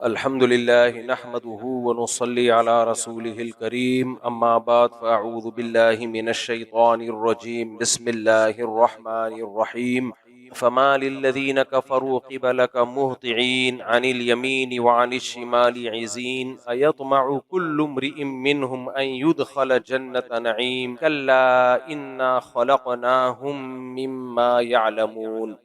अल्हम्दुलिल्लाहि नहमदुहु व नुसल्ली अला रसूलिहिल करीम अम्मा बाद फ़अऊज़ु बिल्लाहि मिनश शैतानिर रजीम बिस्मिल्लाहिर रहमानिर रहीम फ़मा लिल्लज़ीना कफ़रू क़िबलक मुहतिईन अनिल यमीनि व अनिश शिमालि इज़ीन अयतमउ कुल्लु इम्रिइन मिनहुम अन युदख़ल जन्नत नईम कल्ला इन्ना ख़लक़नाहुम मिम्मा यअलमून।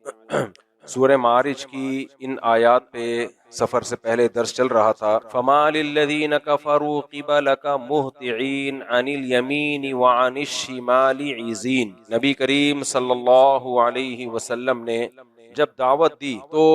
सूरह मारिज की इन आयात पे सफ़र से पहले दर्स चल रहा था। फमा लिल्लज़ीना कफ़रू क़िबलक मुहतिईन अनिल यमीनि व अनिश शिमालि इज़ीन। नबी करीम सल्लल्लाहु अलैहि वसल्लम ने जब दावत दी तो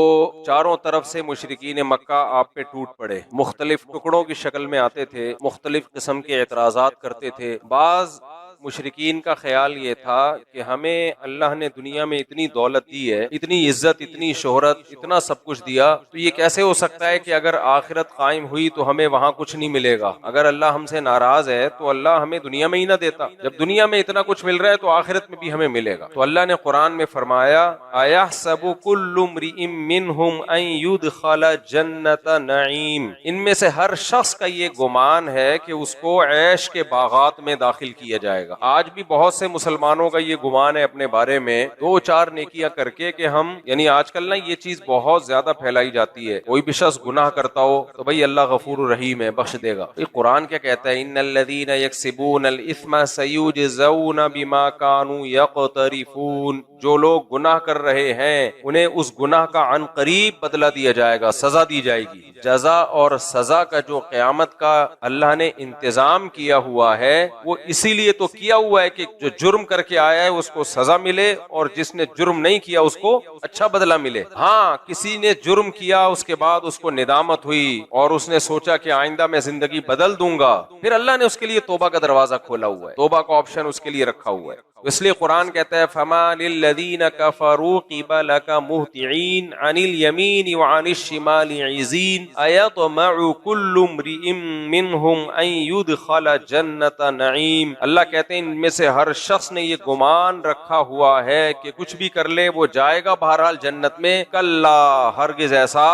चारों तरफ से मुशरिकीन मक्का आप पे टूट पड़े, मुख्तलिफ टुकड़ों की शक्ल में आते थे, मुख्तलिफ किस्म के एतराज़ात करते थे। बाज़ मुशरिकीन का ख्याल ये था कि हमें अल्लाह ने दुनिया में इतनी दौलत दी है, इतनी इज्जत, इतनी शोहरत, इतना सब कुछ दिया, तो ये कैसे हो सकता है कि अगर आखिरत कायम हुई तो हमें वहां कुछ नहीं मिलेगा। अगर अल्लाह हमसे नाराज है तो अल्लाह हमें दुनिया में ही ना देता। जब दुनिया में इतना कुछ मिल रहा है तो आखिरत में भी हमें मिलेगा। तो अल्लाह ने कुरान में फरमाया, अयहसबु कुल्लु इम्रिइन मिनहुम अन युदख़ल जन्नत नईम। इनमें से हर शख्स का ये गुमान है कि उसको ऐश के बागात में दाखिल किया जाएगा। आज भी बहुत से मुसलमानों का ये गुमान है अपने बारे में, दो चार नेकियां करके कि हम, यानी आजकल ना ये चीज बहुत ज्यादा फैलाई जाती है, कोई भी शख्स गुनाह करता हो तो भाई अल्लाह गफूर रहीम है, बख्श देगा। ये कुरान क्या कहता है, इन्नल्लज़ीना यक्सिबूनल इस्मा सयुजज़ौना बिमा कानू यक़तरिफून। जो लोग गुनाह कर रहे हैं उन्हें उस गुनाह का अन करीब बदला दिया जाएगा, सजा दी जाएगी। जजा और सजा का जो क़यामत का अल्लाह ने इंतजाम किया हुआ है वो इसीलिए तो किया हुआ है कि जो जुर्म करके आया है उसको सजा मिले और जिसने जुर्म नहीं किया उसको अच्छा बदला मिले। हाँ, किसी ने जुर्म किया, उसके बाद उसको निदामत हुई और उसने सोचा कि आइंदा मैं जिंदगी बदल दूंगा, फिर अल्लाह ने उसके लिए तौबा का दरवाजा खोला हुआ है, तौबा का ऑप्शन उसके लिए रखा हुआ है। इसलिए कुरान कहता है, फमा लिल्लज़ीना कफ़रू क़िबलक मुहतिईन अनिल यमीनि व अनिश शिमालि इज़ीन अयतमउ कुल्लु इम्रिइन मिनहुम अन युदख़ल जन्नत नईम। अल्लाह कहते हैं इनमें से हर शख्स ने ये गुमान रखा हुआ है कि कुछ भी कर ले वो जाएगा बहरहाल जन्नत में। कल्ला, हरगिज़ ऐसा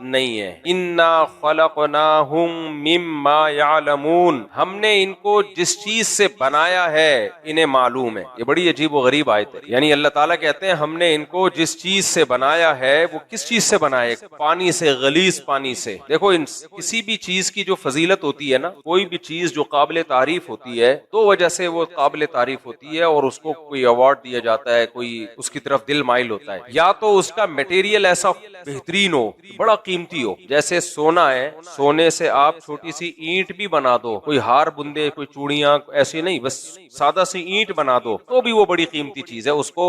नहीं है। इन्ना ख़लक़नाहुम मिम्मा यअलमून। हमने इनको जिस चीज से बनाया है इन्हें मालूम है। ये बड़ी अजीब व गरीब आयत है। यानी अल्लाह ताला कहते हैं हमने इनको जिस चीज से बनाया है, वो किस चीज से बनाया है? पानी से, गलीज पानी से। देखो किसी भी चीज की जो फजीलत होती है ना, कोई भी चीज जो काबिल तारीफ होती है तो वजह से वो काबिल तारीफ होती है और उसको कोई अवार्ड दिया जाता है, कोई उसकी तरफ दिल माइल होता है। या तो उसका मटेरियल ऐसा बेहतरीन हो, बड़ा कीमती हो, जैसे सोना है, सोने से आप छोटी सी ईंट भी बना दो, कोई हार बुंदे, कोई चूड़ियां, ऐसी नहीं, बस सादा सी ईंट बना दो तो भी वो बड़ी कीमती चीज है। उसको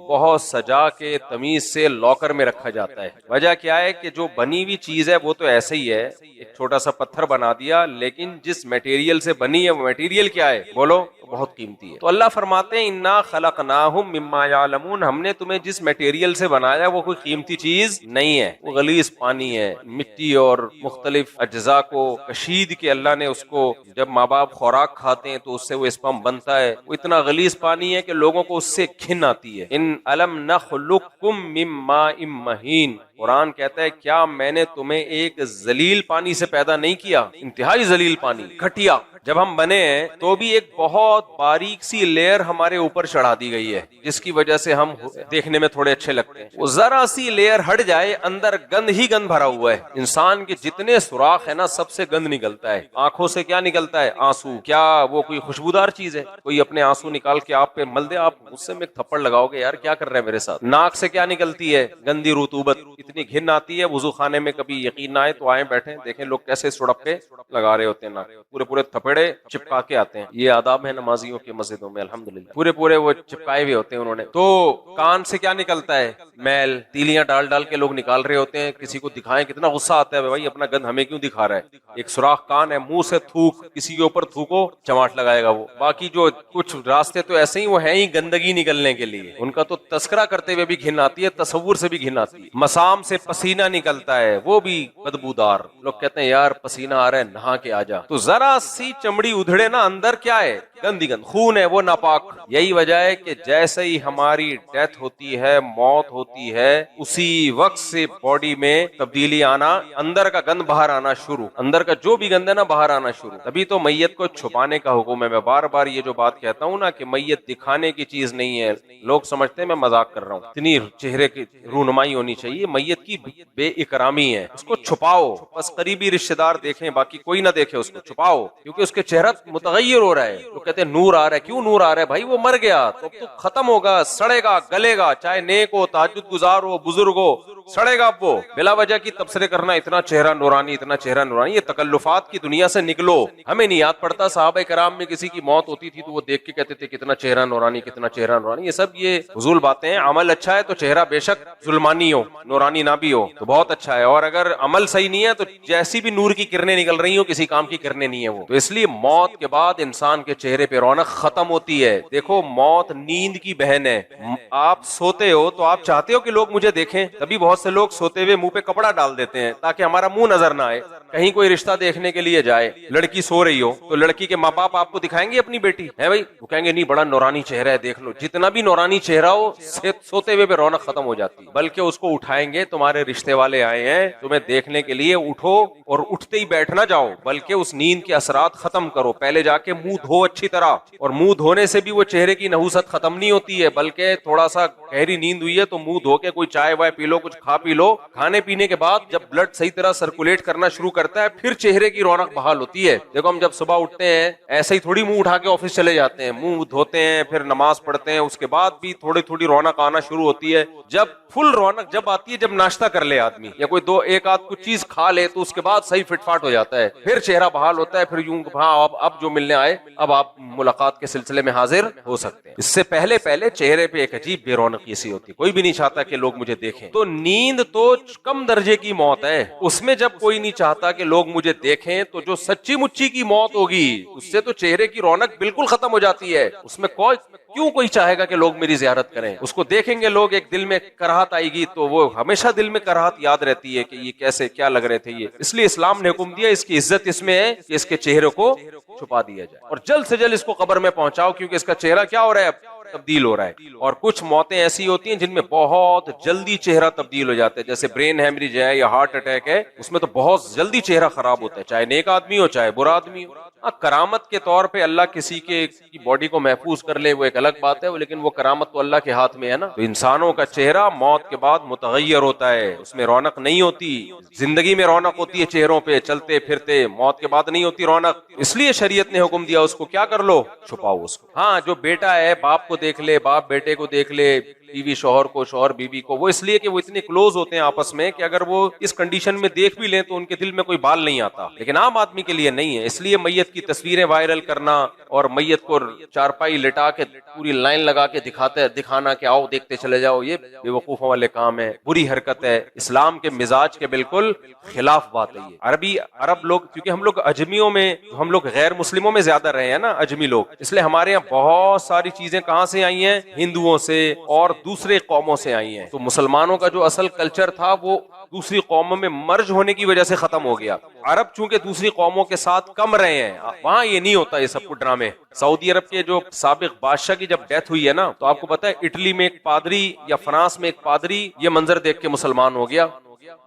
बहुत सजा के तमीज से लॉकर में रखा जाता है। वजह क्या है कि जो बनी हुई चीज है वो तो ऐसे ही है, एक छोटा सा पत्थर बना दिया, लेकिन जिस मटेरियल से बनी है वो मटेरियल क्या है बोलो, तो बहुत कीमती है। तो अल्लाह फरमाते हैं, इन्ना खलकनाहुम मिम्मा यालमून। हमने तुम्हें जिस मटेरियल से बनाया वो कोई कीमती चीज नहीं है, वो गलीज पानी है। मिट्टी और मुख्तलिफ अज्जा को कशीद के अल्लाह ने उसको, जब माँ बाप खुराक खाते हैं तो उससे वो स्पर्म बनता है, वो इतना गलीज पानी है कि लोगों को उससे घिन आती है। इन अलम नखलुकुम मिन माइन महीन। कुरान कहता है, क्या मैंने तुम्हें एक जलील पानी से पैदा नहीं किया? इंतहाई जलील पानी, घटिया। जब हम बने हैं तो भी एक बहुत बारीक सी लेयर हमारे ऊपर चढ़ा दी गई है, जिसकी वजह से हम देखने में थोड़े अच्छे लगते हैं। वो जरा सी लेयर हट जाए, अंदर गंद ही गंद भरा हुआ है। इंसान के जितने सुराख है ना, सबसे गंद निकलता है। आंखों से क्या निकलता है? आंसू। क्या वो कोई खुशबूदार चीज है? कोई अपने आंसू निकाल के आप पे मल दे, आप उससे में थप्पड़ लगाओगे, यार क्या कर रहे हैं मेरे साथ। नाक से क्या निकलती है? गंदी रुतूबत। इतनी घिन आती है, वुजू खाने में कभी यकीन ना आए तो आए बैठे देखें लोग कैसे सुड़प्पे लगा रहे होते हैं, नाक पूरे पूरे थप्पड़े चिपका के आते हैं। ये आदाब है नमाजियों के मस्जिदों में, अल्हम्दुलिल्लाह पूरे पूरे वो चिपकाए हुए होते हैं उन्होंने। तो कान से क्या निकलता है? मैल। तीलियां डाल डाल के लोग निकाल रहे होते हैं, किसी को दिखाएं, कितना गुस्सा आता है, भाई अपना गंद हमें क्यों दिखा रहा है। एक सुराख कान है, मुंह से थूक, किसी के ऊपर थूको चमाट लगाएगा वो। बाकी जो कुछ रास्ते तो ऐसे ही वो है ही गंदगी निकलने के लिए, उनका तो तस्करा करते हुए भी घिन आती है, तस्वुर से भी घिन आती है। मसाम से पसीना निकलता है, वो भी बदबूदार। लोग कहते हैं यार पसीना आ रहा है, नहा के आ जा। तो जरा सी चमड़ी उधड़े ना, अंदर क्या है, गंदी गंद खून है, वो नापाक। यही वजह है कि जैसे ही हमारी डेथ होती है, मौत होती है, उसी वक्त से बॉडी में तब्दीली आना, अंदर का गंद बाहर आना शुरू, अंदर का जो भी गंद है ना बाहर आना शुरू। तभी तो मैयत को छुपाने का हुक्म है। मैं बार बार ये जो बात कहता हूँ ना कि मैयत दिखाने की चीज नहीं है। लोग समझते हैं मैं मजाक कर रहा हूँ, इतनी चेहरे की रूनुमाई होनी चाहिए। मैयत की बेइकरामी है, उसको छुपाओ, बस करीबी रिश्तेदार देखें, बाकी कोई ना देखे, उसको छुपाओ, क्योंकि उसके चेहरा मुतगय्यर हो रहा है। तो कहते हैं नूर आ रहा है, क्यों नूर आ रहा है भाई, वो मर गया तो खत्म होगा, सड़ेगा, गलेगा, चाहे नेक हो, तहज्जुद गुजार हो, बुजुर्ग हो, सड़ेगा। वो बिला वजह की तबसरे करना, इतना चेहरा नूरानी, इतना चेहरा नूरानी, ये तकल्लुफात की दुनिया से निकलो। हमें नहीं याद पड़ता सहाबा किराम में किसी की मौत होती थी तो वो देख के कहते थे कितना चेहरा नूरानी, कितना चेहरा नूरानी। ये सब ये हुजूल बातें हैं। अमल अच्छा है तो चेहरा बेशक जुल्मानी हो, नूरानी ना भी हो तो बहुत अच्छा है, और अगर अमल सही नहीं है तो जैसी भी नूर की किरणें निकल रही हो, किसी काम की किरणें नहीं है वो। तो इसलिए मौत के बाद इंसान के चेहरे पे रौनक खत्म होती है। देखो मौत नींद की बहन है। आप सोते हो तो आप चाहते हो कि लोग मुझे देखें, तभी बहुत से लोग सोते हुए मुंह पे कपड़ा डाल देते हैं ताकि हमारा मुंह नजर ना आए। कहीं कोई रिश्ता देखने के लिए जाए, लड़की सो रही हो तो लड़की के माँ बाप आपको दिखाएंगे अपनी बेटी है भाई, वो कहेंगे नहीं बड़ा नौरानी चेहरा है, देख लो। जितना भी नौरानी चेहरा हो, सोते हुए पे रौनक खत्म हो जाती है। बल्कि उसको उठाएंगे, तुम्हारे रिश्ते वाले आए हैं तुम्हें देखने के लिए, उठो, और उठते ही बैठ ना जाओ, बल्कि उस नींद के असरात खत्म करो। पहले जाके मुंह धो अच्छी तरह, और मुंह धोने से भी वो चेहरे की नहुसत खत्म नहीं होती है, बल्कि थोड़ा सा गहरी नींद हुई है तो मुंह धो के कोई चाय वाय पी लो, कुछ खा पी लो। खाने पीने के बाद जब ब्लड सही तरह सर्कुलेट करना शुरू करता है, फिर चेहरे की रौनक बहाल होती है। देखो हम जब सुबह उठते हैं ऐसे ही थोड़ी मुंह उठा के ऑफिस चले जाते हैं, मुंह धोते हैं, फिर नमाज पढ़ते हैं, उसके बाद भी थोड़ी थोड़ी रौनक आना शुरू होती है। जब फुल रौनक जब आती है, जब नाश्ता कर ले आदमी या कोई दो एक आध कुछ चीज खा ले, तो उसके बाद सही फिटफाट हो जाता है, फिर चेहरा बहाल होता है। फिर यूं हाँ अब जो मिलने आए, अब आप मुलाकात के सिलसिले में हाजिर हो सकते हैं। इससे पहले पहले चेहरे पे एक अजीब बेरौनकी सी होती है, कोई भी नहीं चाहता कि लोग मुझे देखें। तो नींद तो कम दर्जे की मौत है, उसमें जब कोई नहीं चाहता कि लोग मुझे देखें, तो जो सच्ची मुच्ची की मौत होगी उससे तो चेहरे की रौनक बिल्कुल खत्म हो जाती है। उसमें क्यों कोई चाहेगा कि लोग मेरी ज़ियारत करें? उसको देखेंगे लोग, एक दिल में कराहत आएगी, तो वो हमेशा दिल में कराहत याद रहती है कि ये कैसे क्या लग रहे थे ये। इसलिए इस्लाम ने हुक्म दिया, इसकी इज्जत इसमें है कि इसके चेहरे को छुपा दिया जाए और जल्द से जल्द इसको कब्र में पहुंचाओ, क्योंकि इसका चेहरा क्या हो रहा है, तब्दील हो रहा है। और कुछ मौतें ऐसी होती हैं जिनमें बहुत जल्दी चेहरा तब्दील हो जाता है, जैसे ब्रेन हैमरेज है या हार्ट अटैक है, उसमें तो बहुत जल्दी चेहरा खराब होता है, चाहे नेक आदमी हो चाहे बुरा आदमी हो। करामत के तौर पे अल्लाह किसी के की बॉडी को महफूज कर ले, वो एक अलग बात है, लेकिन वो करामत तो अल्लाह के हाथ में है ना। तो इंसानों का चेहरा मौत के बाद मुतगय्यर होता है, उसमें रौनक नहीं होती। जिंदगी में रौनक होती है चेहरों पे, चलते फिरते, मौत के बाद नहीं होती रौनक। इसलिए शरीयत ने हुक्म दिया उसको क्या कर लो, छुपाओ उसको। हाँ, जो बेटा है बाप को देख ले, बाप बेटे को देख ले, बीवी शौहर को, शौहर बीवी को, वो इसलिए कि वो इतने क्लोज होते हैं आपस में कि अगर वो इस कंडीशन में देख भी लें तो उनके दिल में कोई बाल नहीं आता। लेकिन आम आदमी के लिए नहीं है। इसलिए मैयत की तस्वीरें वायरल करना और मैयत को चारपाई लिटा के पूरी लाइन लगा के दिखाना कि आओ देखते चले जाओ, ये बेवकूफों वाले काम है, बुरी हरकत है, इस्लाम के मिजाज के बिल्कुल खिलाफ बात है ये। अरब लोग, क्योंकि हम लोग अजमियों में, हम लोग गैर मुस्लिमों में ज्यादा रहे हैं ना, अजमी लोग, इसलिए हमारे यहाँ बहुत सारी चीजें कहाँ से आई हैं, हिंदुओं से और दूसरे कौमों से आई हैं। तो मुसलमानों का जो असल कल्चर था वो दूसरी कौमों में मर्ज होने की वजह से खत्म हो गया। अरब चूंकि दूसरी कौमों के साथ कम रहे हैं, वहां ये नहीं होता ये सब कुछ ड्रामे। सऊदी अरब के जो साबिक बादशाह की जब डेथ हुई है ना, तो आपको पता है इटली में एक पादरी या फ्रांस में एक पादरी ये मंजर देख के मुसलमान हो गया।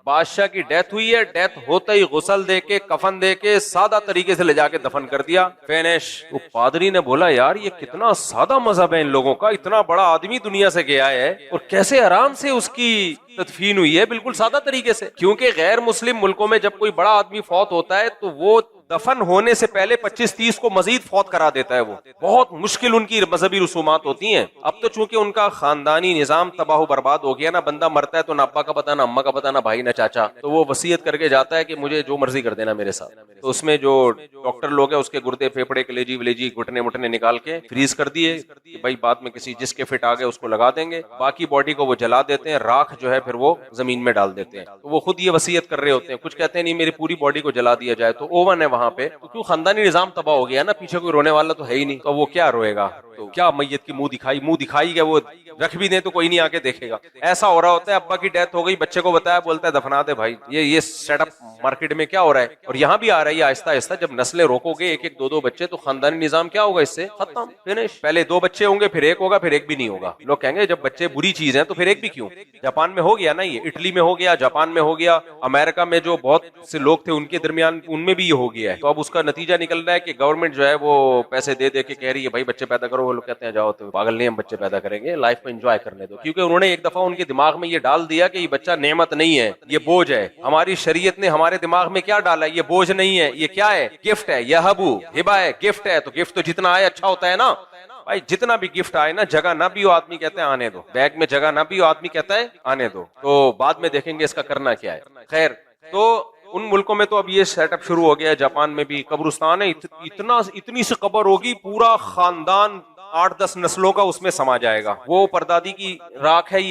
बादशाह की डेथ हुई है, डेथ होते ही गुसल दे के, कफन दे के, सादा तरीके से ले जाके दफन कर दिया, फिनिश। तो पादरी ने बोला यार ये कितना सादा मजहब है इन लोगों का, इतना बड़ा आदमी दुनिया से गया है और कैसे आराम से उसकी तदफीन हुई है, बिल्कुल सादा तरीके से। क्योंकि गैर मुस्लिम मुल्कों में जब कोई बड़ा आदमी फौत होता है तो वो दफन होने से पहले 25-30 को मजीद फौत करा देता है। वो बहुत मुश्किल उनकी मजहबी रसूमात होती हैं। अब तो चूंकि उनका खानदानी निजाम तबाह बर्बाद हो गया ना, बंदा मरता है तो ना अब्बा का पता, ना अम्मा का पता, ना भाई, ना चाचा, तो वो वसीयत करके जाता है कि मुझे जो मर्जी कर देना मेरे साथ। तो उसमें जो डॉक्टर लोग हैं उसके गुर्दे, फेफड़े, कलेजी वलेजी, घुटने मुटने निकाल के फ्रीज कर दिए कि भाई बाद में किसी जिसके फिट आ गए उसको लगा देंगे, बाकी बॉडी को वो जला देते हैं, राख जो है फिर वो जमीन में डाल देते हैं। तो वो खुद ये वसीयत कर रहे होते हैं। कुछ कहते हैं नहीं मेरी पूरी बॉडी को जला दिया जाए, तो ओवन है वहां पे, तो क्यों खानदानी निजाम तबाह हो गया ना, पीछे कोई रोने वाला तो है ही नहीं, तो वो क्या रोएगा। तो क्या मैयत की मुंह दिखाई क्या, वो रख भी दे तो कोई नहीं आके देखेगा। ऐसा हो रहा होता है, अब्बा की डेथ हो गई, बच्चे को बताया, बोलता है दफना दे भाई, ये सेटअप मार्केट में क्या हो रहा है, और यहाँ भी आ रहा रही है आहिस्ता आहिस्ता। जब नस्लें रोकोगे एक एक दो दो बच्चे, तो खानदानी निजाम क्या होगा, इससे खत्म, फिनिश। पहले 2 बच्चे होंगे, फिर 1 होगा, फिर 1 भी नहीं होगा। लोग कहेंगे जब बच्चे बुरी चीज है तो फिर 1 भी क्यों। जापान में हो गया ना ये, इटली में हो गया, जापान में हो गया, अमेरिका में जो बहुत से लोग थे उनके दरमियान उनमें भी ये हो गया है। तो अब उसका नतीजा निकल रहा है कि गवर्नमेंट जो है वो पैसे दे दे के कह रही है भाई बच्चे पैदा करो। वो लोग कहते हैं जाओ, तो पागल नहीं, हम बच्चे पैदा करेंगे, लाइफ में एंजॉय करने दो। क्योंकि उन्होंने एक दफा उनके दिमाग में ये डाल दिया कि ये बच्चा नेमत नहीं है, ये बोझ है। हमारी शरीयत ने हमारे दिमाग में क्या डाला, ये बोझ नहीं है, ये क्या है, गिफ्ट है, यह हबू हिबा है, गिफ्ट है। तो गिफ्ट तो जितना आए अच्छा होता है ना भाई। जितना भी गिफ्ट आए ना, जगह ना भी हो आदमी कहते हैं आने दो, बैग में जगह ना भी हो आदमी कहता है आने दो। तो बाद में देखेंगे इसका करना क्या है। खैर, तो उन मुल्कों में तो अब ये सेटअप शुरू हो गया है। जापान में भी कब्रिस्तान है, इतनी सी कब्र होगी, पूरा खानदान 8-10 नस्लों का उसमें समा जाएगा। वो परदादी की राख है,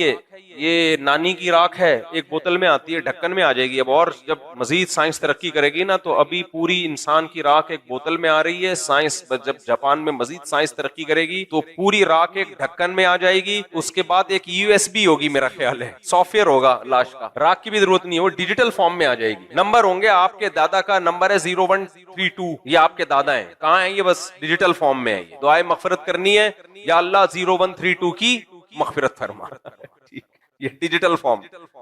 ये नानी की राख है, एक बोतल में आती है, ढक्कन में आ जाएगी। अब और जब मजीद साइंस तरक्की करेगी ना, तो अभी पूरी इंसान की राख एक बोतल में आ रही है। साइंस जब जापान में मजीद साइंस तरक्की करेगी तो पूरी राख एक ढक्कन में आ जाएगी। उसके बाद एक USB होगी, मेरा ख्याल है सॉफ्टवेयर होगा लाश का, राख की भी जरूरत नहीं है, वो डिजिटल फॉर्म में आ जाएगी। नंबर होंगे, आपके दादा का नंबर है 0132, ये आपके दादा है, कहाँ है ये, बस डिजिटल फॉर्म में है। ये दुआए मगफिरत करनी है, या अल्लाह 0132 की मगफिरत फरमा। ये डिजिटल फॉर्म।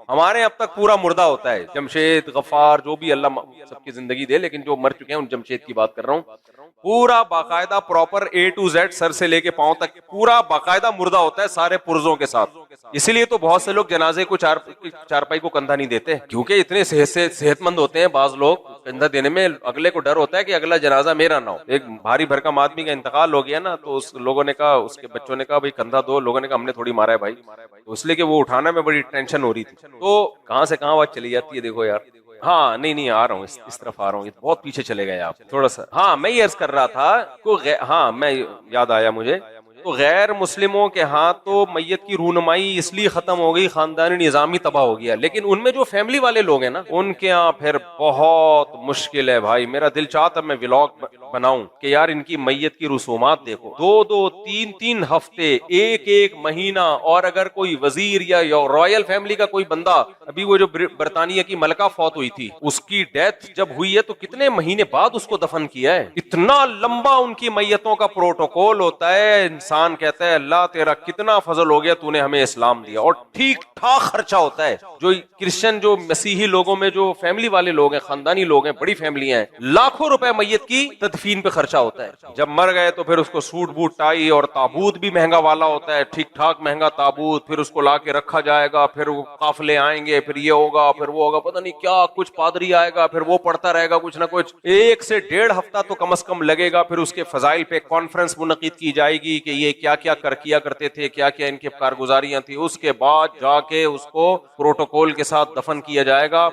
हमारे अब तक पूरा मुर्दा होता है, जमशेद गफ्फार जो भी अल्लाह सबकी जिंदगी दे, लेकिन जो मर चुके हैं उन जमशेद की बात कर रहा हूँ। पूरा बाकायदा proper A to Z, sir से लेके पांव तक पूरा बाकायदा मुर्दा होता है, सारे पुर्जों के साथ। इसीलिए तो बहुत से लोग जनाजे को चारपाई को कंधा नहीं देते, क्योंकि इतने सेहतमंद होते हैं बाज लोग, कंधा देने में अगले को डर होता है कि अगला जनाजा मेरा ना हो। एक भारी भरकम आदमी का इंतकाल हो गया ना, तो उस लोगों ने कहा, उसके बच्चों ने कहा भाई कंधा दो। लोगों ने कहा हमने थोड़ी मारा है भाई, तो इसलिए कि वो उठाना में बड़ी टेंशन हो रही थी। तो कहां से कहां बात चली जाती है, देखो यार। हाँ नहीं आ रहा हूँ, इस तरफ आ रहा हूँ, बहुत पीछे चले गए आप थोड़ा सा। हाँ, मैं ये अर्ज कर रहा था हाँ, मैं याद आया मुझे, तो गैर मुस्लिमों के हाथ तो मैयत की रूनुमाई इसलिए खत्म हो गई, खानदानी निजाम ही तबाह हो गया। लेकिन उनमें जो फैमिली वाले लोग हैं ना, उनके यहाँ फिर बहुत मुश्किल है भाई। मेरा दिल चाहता मैं व्लॉग बनाऊं कि यार इनकी मैयत की रसूमात देखो, 2-2, 3-3 हफ्ते, 1-1 महीना। और अगर कोई वजीर या रॉयल फैमिली का कोई बंदा, अभी वो जो बरतानिया की मलका फौत हुई थी, उसकी डेथ जब हुई है तो कितने महीने बाद उसको दफन किया है। इतना लंबा उनकी मैयतों का प्रोटोकॉल होता है। इंसान कहता है अल्लाह तेरा कितना फजल हो गया, तूने हमें इस्लाम दिया। और ठीक ठाक खर्चा होता है। जो क्रिश्चियन, जो मसीही लोगों में जो फैमिली वाले लोग हैं, खानदानी लोग हैं, बड़ी फैमिलियां हैं, लाखों रुपए मैयत की तदफीन पे खर्चा होता है। जब मर गए तो फिर उसको सूट बूट टाई, और ताबूत भी महंगा वाला होता है, ठीक ठाक महंगा ताबूत, फिर उसको ला के रखा जाएगा, फिर वो काफिले आएंगे, फिर ये होगा, फिर वो होगा, पता नहीं क्या कुछ, पादरी आएगा, फिर वो पढ़ता रहेगा कुछ ना कुछ। 1 से 1.5 हफ्ता तो कम से कम लगेगा। फिर उसके फजाइल पे कॉन्फ्रेंस मुनक़िद की जाएगी कि ये क्या क्या किया करते थे, क्या क्या इनकी कारगुजारियां थी। उसके बाद जाके उसको प्रोटोकॉल के साथ दफन किया जाएगा।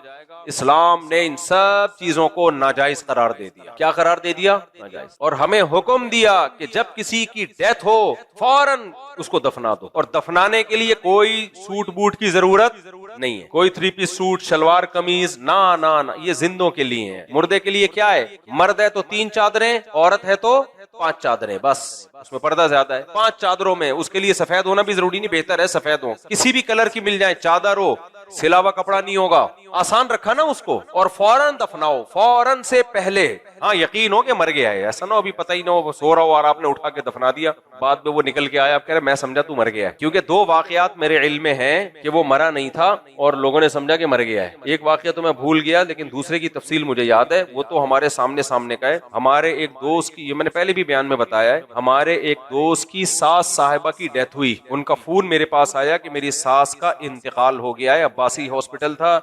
इस्लाम ने इन सब चीजों को नाजायज करार दे दिया। क्या करार दे दिया? नाजायज। और हमें हुक्म दिया कि जब किसी की डेथ हो फौरन उसको दफना दो। और दफनाने के लिए कोई सूट बूट की जरूरत नहीं है, कोई 3 पीस सूट, शलवार कमीज, ना ना ना, ये जिंदों के लिए है। मुर्दे के लिए क्या है? मर्द है तो 3 चादरें, औरत है तो 5 चादरें, बस उसमें पर्दा ज्यादा है। 5 चादरों में, उसके लिए सफेद होना भी जरूरी नहीं, बेहतर है सफेद हो, किसी भी कलर की मिल जाए, चादर हो, सिलावा कपड़ा नहीं होगा। आसान रखा ना उसको, और फौरन दफनाओ, फौरन से पहले। हाँ, यकीन हो कि मर गया है, ऐसा ना अभी पता ही ना हो, सो रहा हो और आपने उठा के दफना दिया, बाद में वो निकल के आया, आप कह रहे मैं समझा तू मर गया है। क्योंकि 2 वाकयात मेरे इल्म में हैं कि वो मरा नहीं था और लोगों ने समझा कि मर गया है। एक वाकया तो मैं भूल गया, लेकिन दूसरे की तफसील मुझे याद है। वो तो हमारे सामने का है। हमारे एक दोस्त की, ये मैंने पहले भी बयान में बताया है, हमारे एक दोस्त की सास साहिबा की डेथ हुई। उनका फोन मेरे पास आया कि मेरी सास का इंतकाल हो गया है। अब्बासी हॉस्पिटल था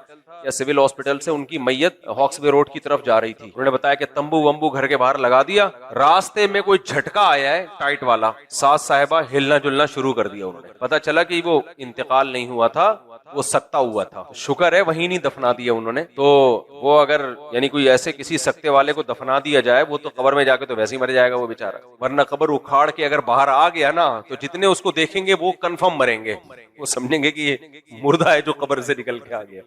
या सिविल हॉस्पिटल से उनकी मैयत हॉक्सवे रोड की तरफ जा रही थी। उन्होंने बताया कि तंबू वंबू घर के बाहर लगा दिया, रास्ते में कोई झटका आया है टाइट वाला, सास साहिबा हिलना जुलना शुरू कर दिया। उन्होंने पता चला कि वो इंतकाल नहीं हुआ था, वो सकता हुआ था। शुक्र है वहीं नहीं दफना दिया उन्होंने। तो वो अगर यानी कोई ऐसे किसी सकते वाले को दफना दिया जाए, वो तो कब्र में जाके तो वैसे ही मर जाएगा वो बेचारा। वरना कब्र उखाड़ के अगर बाहर आ गया ना, तो जितने उसको देखेंगे वो कंफर्म मरेंगे, वो समझेंगे कि ये मुर्दा है जो कब्र से निकल के आ गया।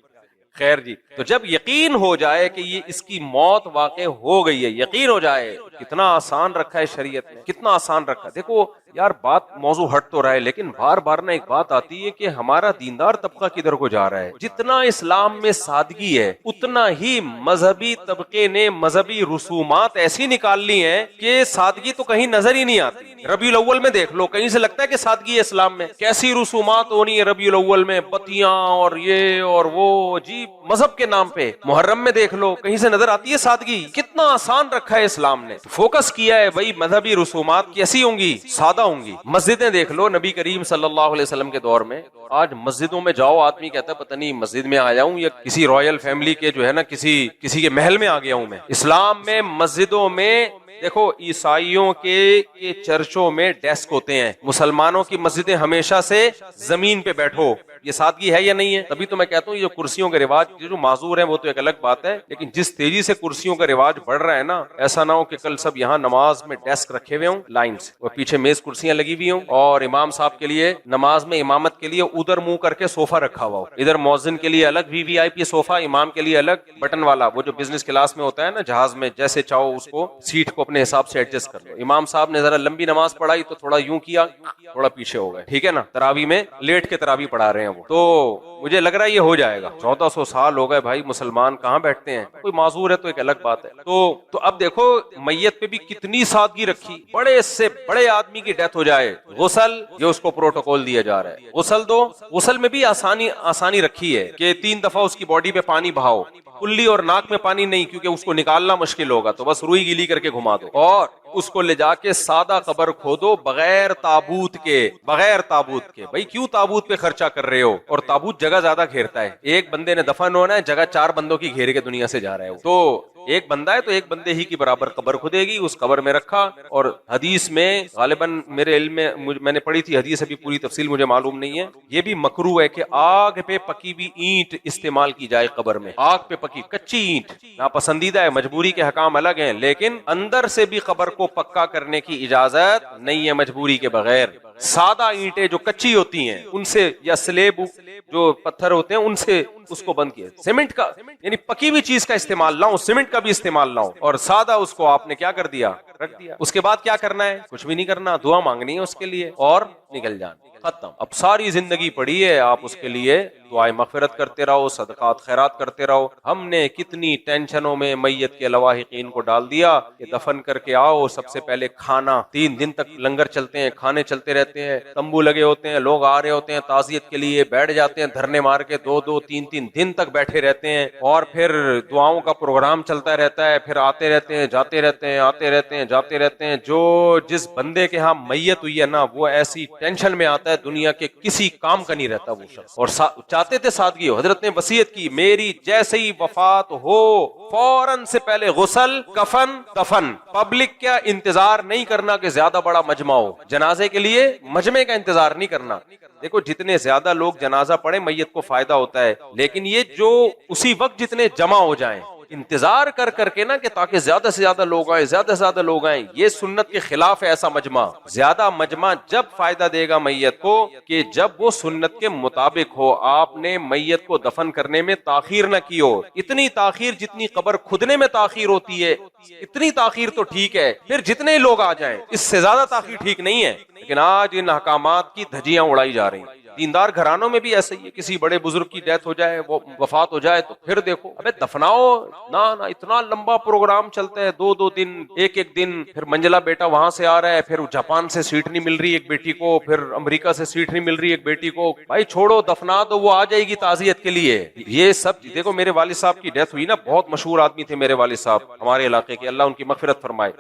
खैर जी, तो जब यकीन हो जाए कि ये इसकी मौत वाकई हो गई है, यकीन हो जाए कि कितना आसान रखा है शरीयत ने, कितना आसान रखा है। देखो यार बात मौजू हट तो रहा है, लेकिन बार बार ना एक बात आती है कि हमारा दीनदार तबका किधर को जा रहा है। जितना इस्लाम में सादगी है उतना ही मजहबी तबके ने मजहबी रसूमात ऐसी निकाल ली है कि सादगी तो कहीं नजर ही नहीं आती। रबीउल अव्वल में देख लो, कहीं से लगता है कि सादगी है इस्लाम में। कैसी रसूमात होनी है रबीउल अव्वल में, बत्तियां और ये और वो, जी मजहब के नाम पे। मुहर्रम में देख लो, कहीं से नजर आती है सादगी। कितना आसान रखा है इस्लाम ने, फोकस किया है भाई मजहबी रसूमात कैसी होंगी, सादा होंगी। मस्जिदें देख लो, नबी करीम सल्लल्लाहु अलैहि वसल्लम के दौर में, आज मस्जिदों में जाओ, आदमी कहता है पता नहीं मस्जिद में आया हूँ या किसी रॉयल फैमिली के जो है ना किसी के महल में आ गया हूं मैं। इस्लाम में मस्जिदों में देखो, ईसाइयों के चर्चों में डेस्क होते हैं, मुसलमानों की मस्जिदें हमेशा से जमीन पे बैठो। ये सादगी है या नहीं है? तभी तो मैं कहता हूँ ये कुर्सियों के रिवाज जो माजूर है वो तो एक अलग बात है, लेकिन जिस तेजी से कुर्सियों का रिवाज बढ़ रहा है ना, ऐसा ना हो कि कल सब यहाँ नमाज में डेस्क रखे हुए हों लाइन से, और पीछे मेज कुर्सियां लगी हुई हों, और इमाम साहब के लिए नमाज में इमामत के लिए उधर मुंह करके सोफा रखा हुआ हो, इधर मौजिन के लिए अलग वीवीआईपी सोफा, इमाम के लिए अलग बटन वाला, वो जो बिजनेस क्लास में होता है ना जहाज में, जैसे चाहो उसको सीट को अपने हिसाब से एडजस्ट कर लो। इमाम साहब ने जरा लंबी नमाज पढ़ाई तो थोड़ा यूं किया, थोड़ा पीछे हो गए, ठीक है ना। तरावी में लेट के तरावी पढ़ा रहे हैं वो, तो मुझे लग रहा है ये हो जाएगा। 1400 साल हो गए भाई, मुसलमान कहाँ बैठते हैं, कोई माजूर है तो एक अलग बात है। तो अब देखो मैयत पे भी कितनी सादगी रखी। बड़े से बड़े आदमी की डेथ हो जाए, गुसल, ये उसको प्रोटोकॉल दिया जा रहा है, गुसल दो। गुसल में भी आसानी रखी है कि 3 दफा उसकी बॉडी पे पानी बहाओ, कुल्ली और नाक में पानी नहीं, क्योंकि उसको निकालना मुश्किल होगा, तो बस रुई गीली करके घुमा दो, और उसको ले जाके सादा कब्र खोदो बगैर ताबूत के। भाई क्यों ताबूत पे खर्चा कर रहे हो? और ताबूत जगह ज्यादा घेरता है, एक बंदे ने दफन होना है, जगह 4 बंदों की घेर के दुनिया से जा रहा है। तो एक बंदा है तो एक बंदे ही की बराबर कब्र खुदेगी, उस कब्र में रखा। और हदीस में गालिबन मेरे इल्म में मैंने पढ़ी थी हदीस, अभी पूरी तफसील मुझे मालूम नहीं है, ये भी मकरू है कि आग पे पकी हुई ईंट इस्तेमाल की जाए कब्र में। आग पे पकी कच्ची ईंट नापसंदीदा है, मजबूरी के हकाम अलग हैं, लेकिन अंदर से भी कब्र को पक्का करने की इजाजत नहीं है मजबूरी के बगैर। सादा ईंटें जो कच्ची होती हैं उनसे, या स्लेब जो पत्थर होते हैं उनसे उसको बंद किया। सीमेंट का यानी पकी हुई चीज का इस्तेमाल ना हो, सीमेंट का भी इस्तेमाल ना हो, और सादा उसको आपने क्या कर दिया, रख दिया। उसके बाद क्या करना है? कुछ भी नहीं करना, दुआ मांगनी है उसके लिए और निकल जाना, खत्म। अब सारी जिंदगी पड़ी है, आप उसके लिए दुआए मगफिरत करते रहो, सदकात खैरात करते रहो। हमने कितनी टेंशनों में मैयत के लवाहिकीन को डाल दिया कि दफन करके आओ, सबसे पहले खाना, 3 दिन तक लंगर चलते हैं, खाने चलते रहते हैं, तंबू लगे होते हैं, लोग आ रहे होते हैं ताजियत के लिए, बैठ जाते हैं धरने मार के, 2-2, 3-3 दिन तक बैठे रहते हैं, और फिर दुआओं का प्रोग्राम चलता रहता है, फिर आते रहते हैं, जाते रहते हैं, आते रहते हैं, जाते रहते हैं। जो जिस बंदे के यहाँ मैयत हुई है ना, वो ऐसी टेंशन में आता है, दुनिया के किसी काम का नहीं रहता वो शख्स। और चाहते थे सादगी हो। हजरत ने वसीयत की, मेरी जैसे ही वफात हो फौरन से पहले गुसल, कफन, दफन। पब्लिक क्या इंतजार नहीं करना कि ज्यादा बड़ा मजमा हो, जनाजे के लिए मजमे का इंतजार नहीं करना। देखो जितने ज्यादा लोग जनाजा पढ़े मैयत को फायदा होता है, लेकिन ये जो उसी वक्त जितने जमा हो जाएं, इंतजार कर करके ना कि ताकि ज्यादा से ज्यादा लोग आए, ज्यादा से ज्यादा लोग आए, ये सुन्नत के खिलाफ है ऐसा मजमा। ज्यादा मजमा जब फायदा देगा मैयत को कि जब वो सुन्नत के मुताबिक हो। आपने मैयत को दफन करने में ताखीर न की हो, इतनी ताखीर जितनी कब्र खुदने में ताखीर होती है, इतनी ताखीर तो ठीक है, फिर जितने लोग आ जाएं, इससे ज्यादा ताखीर ठीक नहीं है। लेकिन आज इन हकामात की धज्जियां उड़ाई जा रही हैं। दीनदार घरानों में भी ऐसे ही है, किसी बड़े बुजुर्ग की डेथ हो जाए, वो वफात हो जाए, तो फिर देखो अबे दफनाओ ना, इतना लंबा प्रोग्राम चलता है, 2-2 दिन, एक दिन, फिर मंजिला बेटा वहां से आ रहा है, फिर जापान से सीट नहीं मिल रही एक बेटी को, फिर अमेरिका से सीट नहीं मिल रही एक बेटी को। भाई छोड़ो, दफना दो, वो आ जाएगी ताजियत के लिए। ये सब देखो, मेरे वालिद साहब की डेथ हुई ना, बहुत मशहूर आदमी थे मेरे वालिद साहब, हमारे इलाके के, अल्लाह उनकी मगफिरत फरमाए।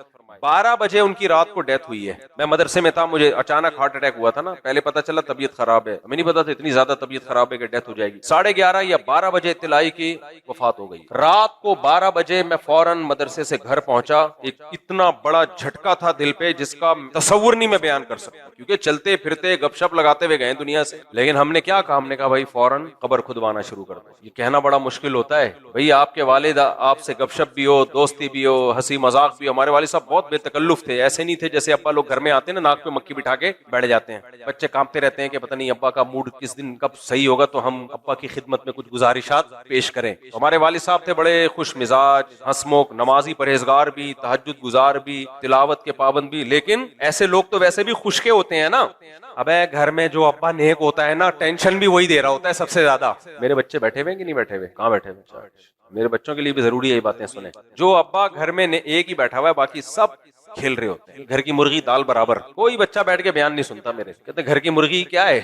12 बजे उनकी रात को डेथ हुई है। मैं मदरसे में था, मुझे अचानक हार्ट अटैक हुआ था ना, पहले पता चला तबीयत खराब है, हमें नहीं पता था इतनी ज्यादा तबीयत खराब है कि डेथ हो जाएगी। 11:30 या 12 बजे इत्तला आई कि वफात हो गई। रात को 12 बजे मैं फौरन मदरसे से घर पहुंचा। एक इतना बड़ा झटका था दिल पे जिसका तसव्वुर नहीं मैं बयान कर सकता, क्योंकि चलते फिरते गपशप लगाते हुए गए दुनिया से। लेकिन हमने क्या कहा, हमने कहा भाई फौरन कब्र खुदवाना शुरू कर दो। ये कहना बड़ा मुश्किल होता है भाई, आपके वालिद आपसे गपशप भी हो, दोस्ती भी हो, हंसी मजाक भी हो। हमारे वालिद साहब बहुत बेतकल्लुफ थे, ऐसे नहीं थे जैसे अब्बा लोग घर में आते हैं ना नाक पे मक्खी बिठा के बैठ जाते हैं। बच्चे कांपते रहते हैं कि पता नहीं अब्बा का मूड किस दिन कब सही होगा तो हम अब्बा की खिदमत में कुछ गुजारिशात पेश करें। तो हमारे वालिद साहब थे बड़े खुश मिजाज, हंसमुख, नमाजी, परहेजगार भी, तहज्जुद गुजार भी, तिलावत के पाबंद भी। लेकिन ऐसे लोग तो वैसे भी खुशके होते हैं ना। अबे घर में जो अब्बा नेक होता है ना, टेंशन भी वही दे रहा होता है सबसे ज्यादा। मेरे बच्चे बैठे हुए कि नहीं बैठे हुए? कहाँ बैठे हुए? मेरे बच्चों के लिए भी जरूरी है ये बातें सुने। जो अब्बा घर में एक ही बैठा हुआ है, बाकी सब खेल रहे होते हैं। घर की मुर्गी दाल बराबर। कोई बच्चा बैठ के बयान नहीं सुनता मेरे। कहते घर की मुर्गी क्या है,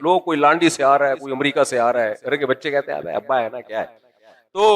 लोग कोई लांडी से आ रहा है, कोई अमेरिका से आ रहा है। घर के बच्चे कहते हैं अब्बा है ना, क्या है। तो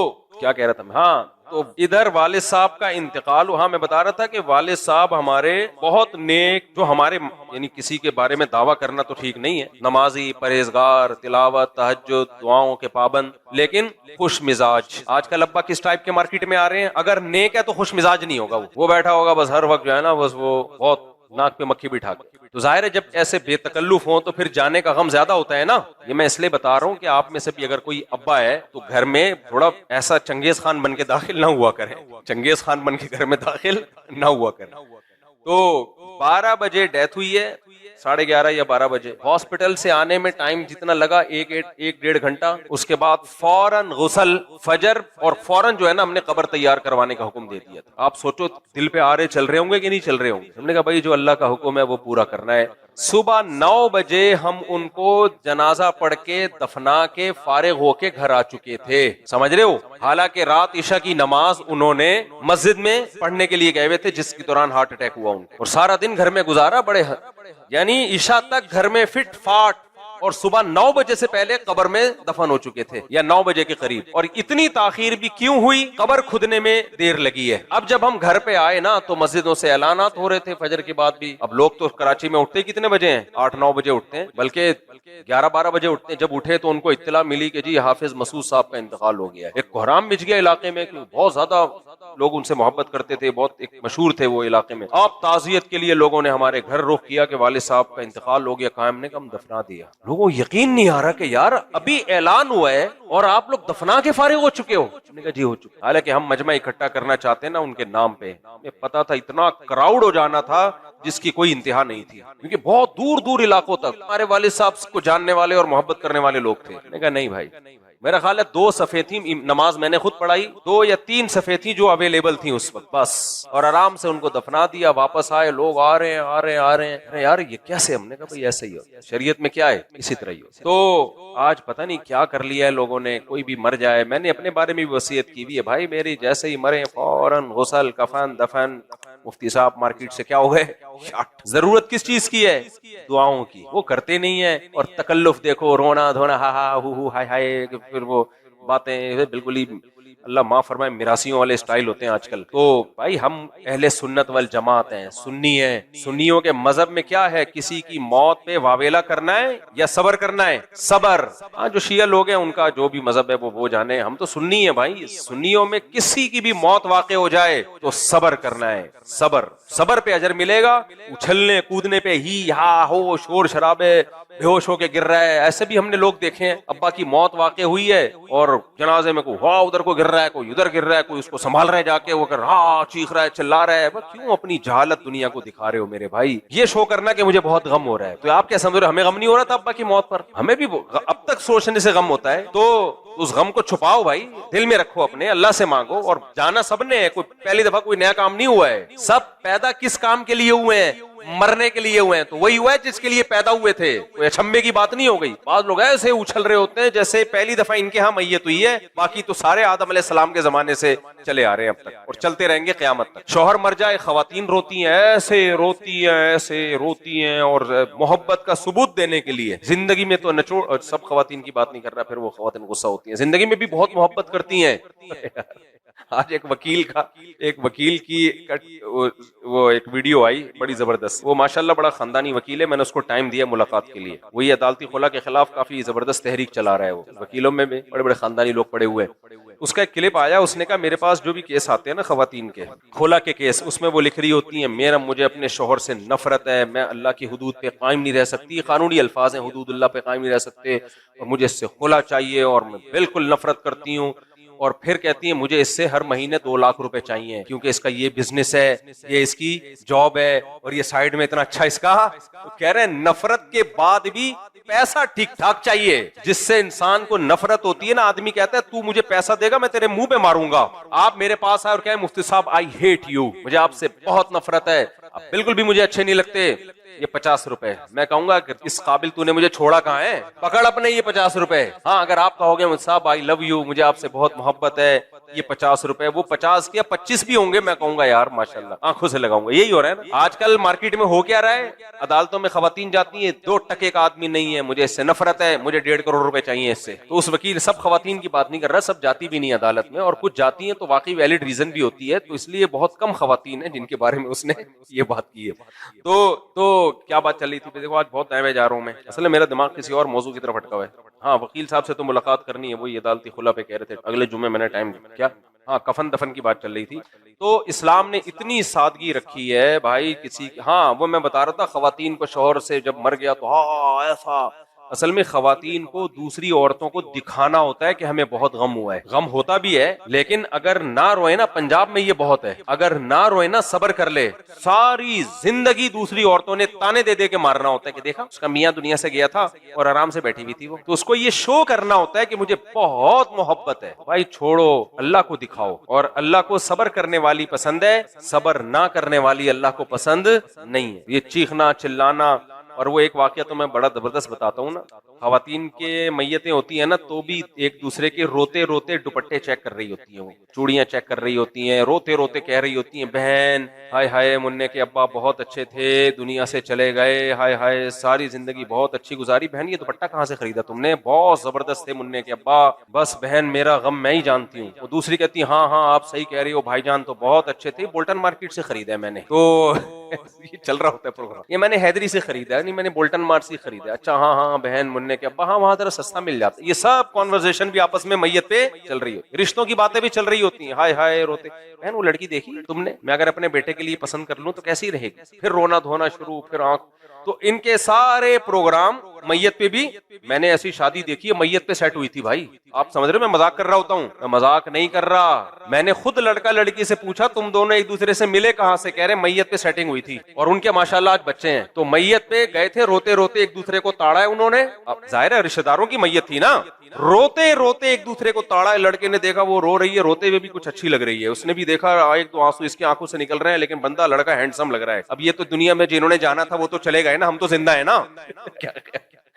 क्या कह रहा था मैं? हाँ, तो इधर वालिद साहब का इंतकाल हुआ। मैं बता रहा था कि वालिद साहब हमारे बहुत नेक, जो हमारे यानी किसी के बारे में दावा करना तो ठीक नहीं है, नमाजी, परहेजगार, तिलावत, तहज्जुद, दुआओं के पाबंद, लेकिन खुश मिजाज। आजकल अब्बा किस टाइप के मार्केट में आ रहे हैं? अगर नेक है तो खुश मिजाज नहीं होगा, वो बैठा होगा बस हर वक्त जो है ना, बस वो बहुत नाक पे मक्खी बिठा के। तो जाहिर है जब ऐसे बेतकल्लुफ हो तो फिर जाने का गम ज्यादा होता है ना। ये मैं इसलिए बता रहा हूँ कि आप में से भी अगर कोई अब्बा है तो घर में थोड़ा ऐसा चंगेज खान बन के दाखिल ना हुआ करें, चंगेज खान बन के घर में दाखिल ना हुआ करें। तो 12 बजे डेथ हुई है, 11:30 या 12 बजे। हॉस्पिटल से आने में टाइम जितना लगा, एक डेढ़ घंटा। उसके बाद फौरन गुसल फजर और फौरन जो है ना हमने कब्र तैयार करवाने का हुक्म दे दिया था। आप सोचो दिल पे आ रहे चल रहे होंगे कि नहीं चल रहे होंगे। हमने कहा भाई जो अल्लाह का हुक्म है वो पूरा करना है। सुबह 9 बजे हम उनको जनाजा पढ़ के दफना के फारिग होके घर आ चुके थे, समझ रहे हो। हालांकि रात ईशा की नमाज उन्होंने मस्जिद में पढ़ने के लिए गए हुए थे, जिसके दौरान हार्ट अटैक हुआ उनको, और सारा दिन घर में गुजारा। बड़े यानी ईशा तक घर में फिट फाट, और सुबह 9 बजे से पहले कब्र में दफन हो चुके थे, या 9 बजे के करीब। और इतनी ताखीर भी क्यों हुई? कब्र खुदने में देर लगी है। अब जब हम घर पे आए ना तो मस्जिदों से ऐलानात हो रहे थे फजर के बाद भी। अब लोग तो कराची में उठते कितने बजे हैं? 8-9 बजे उठते हैं, बल्कि 11-12 बजे उठते हैं। जब उठे तो उनको इत्तला मिली कि जी हाफिज मसूद साहब का इंतकाल हो गया है। एक कोहराम मिच गया इलाके में, बहुत ज्यादा लोग उनसे मोहब्बत करते थे, बहुत एक मशहूर थे वो इलाके में। अब ताजियत के लिए लोगों ने हमारे घर रुख किया कि वालिद साहब का इंतकाल हो गया। कायम ने कम दफना दिया। लोगों को यकीन नहीं आ रहा कि यार अभी ऐलान हुआ है और आप लोग दफना के फारिग हो चुके हो। हमने कहा जी हो चुके। हालांकि हम मजमा इकट्ठा करना चाहते हैं ना उनके नाम पे। हमें पता था इतना क्राउड हो जाना था जिसकी कोई इंतहा नहीं थी, क्योंकि बहुत दूर दूर इलाकों तक हमारे वालिद साहब को जानने वाले और मोहब्बत करने वाले लोग थे। मैंने कहा नहीं भाई, मेरा ख्याल है 2 सफ़े थी, नमाज मैंने खुद पढ़ाई, 2 या 3 सफ़े थी जो अवेलेबल थी उस वक्त, बस। और आराम से उनको दफना दिया। वापस आए, लोग आ रहे हैं आ रहे हैं आ रहे हैं। अरे यार ये कैसे? हमने कहा भाई ऐसे ही हो, शरीयत में क्या है इसी तरह ही हो। तो आज पता नहीं क्या कर लिया है लोगों ने, कोई भी मर जाए। मैंने अपने बारे में भी वसीयत की हुई है, भाई मेरी जैसे ही मरे फौरन गुसल, कफन, दफन। मुफ्ती साहब मार्केट से क्या हो गए? जरूरत किस चीज की है? दुआओं की। वो करते नहीं है। और तकल्लुफ देखो, रोना धोना, हा हा हु हाय हाय, फिर वो बातें बिल्कुल ही अल्लाह माफ फरमाए मिरासियों वाले स्टाइल होते हैं आजकल। तो भाई हम अहले सुन्नत वल जमात हैं, सुन्नी हैं। सुन्नियों के मजहब में क्या है? किसी की मौत पे वावेला करना है या सबर करना है? सबर। हाँ, जो शिया लोग हैं उनका जो भी मजहब है वो जाने। हम तो सुन्नी है भाई। सुन्नियों में किसी की भी मौत वाक़े हो जाए तो सबर करना है। सबर, सबर पे अजर मिलेगा। उछलने कूदने पे ही हा हो, शोर शराबे, बेहोश होके गिर रहा है, ऐसे भी हमने लोग देखे हैं। अब्बा की मौत वाक़े हुई है और जनाजे में कोई उधर को गिर रहा है, कोई उधर गिर रहा है, कोई उसको संभाल रहा है जाके, वो कर हाँ चीख रहा है, चिल्ला रहा है। क्यों अपनी जहालत दुनिया को दिखा रहे हो मेरे भाई? ये शो करना कि मुझे बहुत गम हो रहा है। तो आप क्या समझ रहे हो हमें गम नहीं हो रहा था अब्बा की मौत पर? हमें भी अब तक सोचने से गम होता है। तो उस गम को छुपाओ भाई, दिल में रखो अपने, अल्लाह से मांगो। और जाना सबने है, कोई पहली दफा कोई नया काम नहीं हुआ है। सब पैदा किस काम के लिए हुए हैं? मरने के लिए हुए हैं। तो वही हुआ है जिसके लिए पैदा हुए थे। कोई अचंभे की बात नहीं हो गई। बाद लोग ऐसे उछल रहे होते हैं जैसे पहली दफा इनके यहाँ मैयत हुई है, बाकी तो सारे आदम अलैहिस्सलाम के जमाने से चले आ रहे हैं अब तक, और चलते रहेंगे क़यामत तक। शौहर मर जाए, खवातीन रोती हैं, ऐसे रोती हैं, ऐसे रोती हैं। और मोहब्बत का सबूत देने के लिए जिंदगी में तो नचोड़, सब खवातीन की बात नहीं कर रहा, फिर वो खवातीन गुस्सा होती हैं, जिंदगी में भी बहुत मोहब्बत करती हैं। आज एक वकील की वो एक वीडियो आई बड़ी जबरदस्त। वो माशाल्लाह बड़ा खानदानी वकील है, मैंने उसको टाइम दिया मुलाकात के लिए। वही अदालती खुला के खिलाफ काफी जबरदस्त तहरीक चला रहा है। वो वकीलों में भी बड़े बड़े खानदानी लोग पड़े हुए हैं। उसका एक क्लिप आया, उसने कहा मेरे पास जो भी केस आते हैं ना खवातीन के, खुला के केस, उसमें वो लिख रही होती है मुझे अपने शोहर से नफरत है, मैं अल्लाह की हुदूद पे कायम नहीं रह सकती। कानूनी अल्फाज हैं, हुदूद अल्लाह पे कायम नहीं रह सकते, और मुझे इससे खुला चाहिए और मैं बिल्कुल नफरत करती हूँ। और फिर कहती है मुझे इससे हर महीने 2 लाख रुपए चाहिए क्योंकि इसका ये बिजनेस है, ये इसकी जॉब है और ये साइड में इतना अच्छा इसका। तो कह रहे हैं नफरत के बाद भी पैसा ठीक ठाक चाहिए। जिससे इंसान को नफरत होती है ना, आदमी कहता है तू मुझे पैसा देगा मैं तेरे मुंह पे मारूंगा। आप मेरे पास आए और कहें मुफ्ती साहब आई हेट यू, मुझे आपसे बहुत नफरत है, आप बिल्कुल भी मुझे अच्छे नहीं लगते, ये 50 रुपए। मैं कहूंगा कि इस काबिल तूने मुझे छोड़ा कहाँ है, पकड़ अपने ये 50 रुपए। हाँ अगर आप कहोगे मुफ्ती साहब आई लव यू, मुझे आपसे बहुत मोहब्बत है, ये 50 रुपए, वो 50 के 25 भी होंगे, मैं कहूंगा यार माशाल्लाह, आंखों से लगाऊंगा। यही हो रहा है ना आजकल मार्केट में। हो क्या रहा है, अदालतों में खवातीन जाती है, 2 टके का आदमी नहीं है, मुझे इससे नफरत है, मुझे 1.5 करोड़ रुपए चाहिए इससे। तो उस वकील, सब खवातीन की बात नहीं कर रहा, सब जाती भी नहीं अदालत में, और कुछ जाती हैं तो वाकई वैलिड रीजन भी होती है, तो इसलिए बहुत कम खवातीन है जिनके बारे में उसने ये बात की है। तो क्या बात चल रही थी, देखो आज बहुत टाइम में जा रहा हूँ मैं, असल में मेरा दिमाग किसी और मौजू की तरफ अटका हुआ है। हाँ वकील साहब से तो मुलाकात करनी है, वही अदालती खुला पे कह रहे थे अगले जुम्मे, मैंने टाइम क्या, हाँ कफन दफन की बात चल रही थी। तो इस्लाम ने इतनी सादगी रखी है भाई किसी, हाँ वो मैं बता रहा था खवातीन को शौहर से जब मर गया तो हाँ ऐसा, असल में खवातीन को दूसरी औरतों को दिखाना होता है कि हमें बहुत गम हुआ है, गम होता भी है, लेकिन अगर ना रोए ना, पंजाब में ये बहुत है, अगर ना रोए ना सब्र कर ले, सारी जिंदगी दूसरी औरतों ने ताने दे दे के मारना होता है कि देखा उसका मियां दुनिया से गया था और आराम से बैठी हुई थी वो, तो उसको ये शो करना होता है कि मुझे बहुत मोहब्बत है। भाई छोड़ो, अल्लाह को दिखाओ, और अल्लाह को सब्र करने वाली पसंद है, सब्र ना करने वाली अल्लाह को पसंद नहीं है। ये चीखना चिल्लाना, और वो एक वाकया तो मैं बड़ा जबरदस्त बताता हूँ ना, खवातीन के मैयतें होती है ना तो भी एक दूसरे के रोते रोते दुपट्टे चेक कर रही होती हैं, वो चूड़ियां चेक कर रही होती हैं, रोते रोते कह रही होती हैं बहन हाय हाय मुन्ने के अब्बा बहुत अच्छे थे, दुनिया से चले गए, हाय हाय सारी जिंदगी बहुत अच्छी गुजारी, बहन ये दुपट्टा कहाँ से खरीदा तुमने, बहुत जबरदस्त थे मुन्ने के अब्बा, बस बहन मेरा गम मैं ही जानती हूँ। वो दूसरी कहती हाँ हाँ आप सही कह रही हो भाईजान तो बहुत अच्छे थे, बोल्टन मार्केट से खरीदा है मैंने। तो ये चल रहा होता है प्रोग्राम, ये मैंने हैदरी से खरीदा है, नहीं मैंने बोल्टन मार्ट से खरीदा। अच्छा हाँ हाँ बहन मुन्ने के अब्बा, हाँ वहां जरा सस्ता मिल जाता है। ये सब कॉन्वर्सेशन भी आपस में मैयत पे चल रही होती है, रिश्तों की बातें भी चल रही होती हैं, हाय हाय रोते। बहन वो लड़की देखी तुमने, मैं अगर अपने बेटे के लिए पसंद कर लूं तो कैसी रहेगी, फिर रोना धोना शुरू, फिर आंख। तो इनके सारे प्रोग्राम मैयत पे भी, मैंने ऐसी शादी देखी है मैयत पे सेट हुई थी भाई, आप समझ रहे हो मैं मजाक कर रहा होता हूँ, मैं मजाक नहीं कर रहा, मैंने खुद लड़का लड़की से पूछा तुम दोनों एक दूसरे से मिले कहाँ से, कह रहे मैयत पे सेटिंग हुई थी, और उनके माशाल्लाह आज बच्चे हैं। तो मैयत पे गए थे, रोते रोते एक दूसरे को ताड़ा है उन्होंने, अब जाहिर है रिश्तेदारों की मैयत थी ना, रोते रोते एक दूसरे को ताड़ा है। लड़के ने देखा वो रो रही है, रोते हुए भी कुछ अच्छी लग रही है, उसने भी देखा एक दो आंसू इसकी आंखों से निकल रहे हैं, लेकिन बंदा लड़का हैंडसम लग रहा है। अब ये तो दुनिया में जिन्होंने जाना था वो तो चले गए ना, हम तो जिंदा है ना। क्या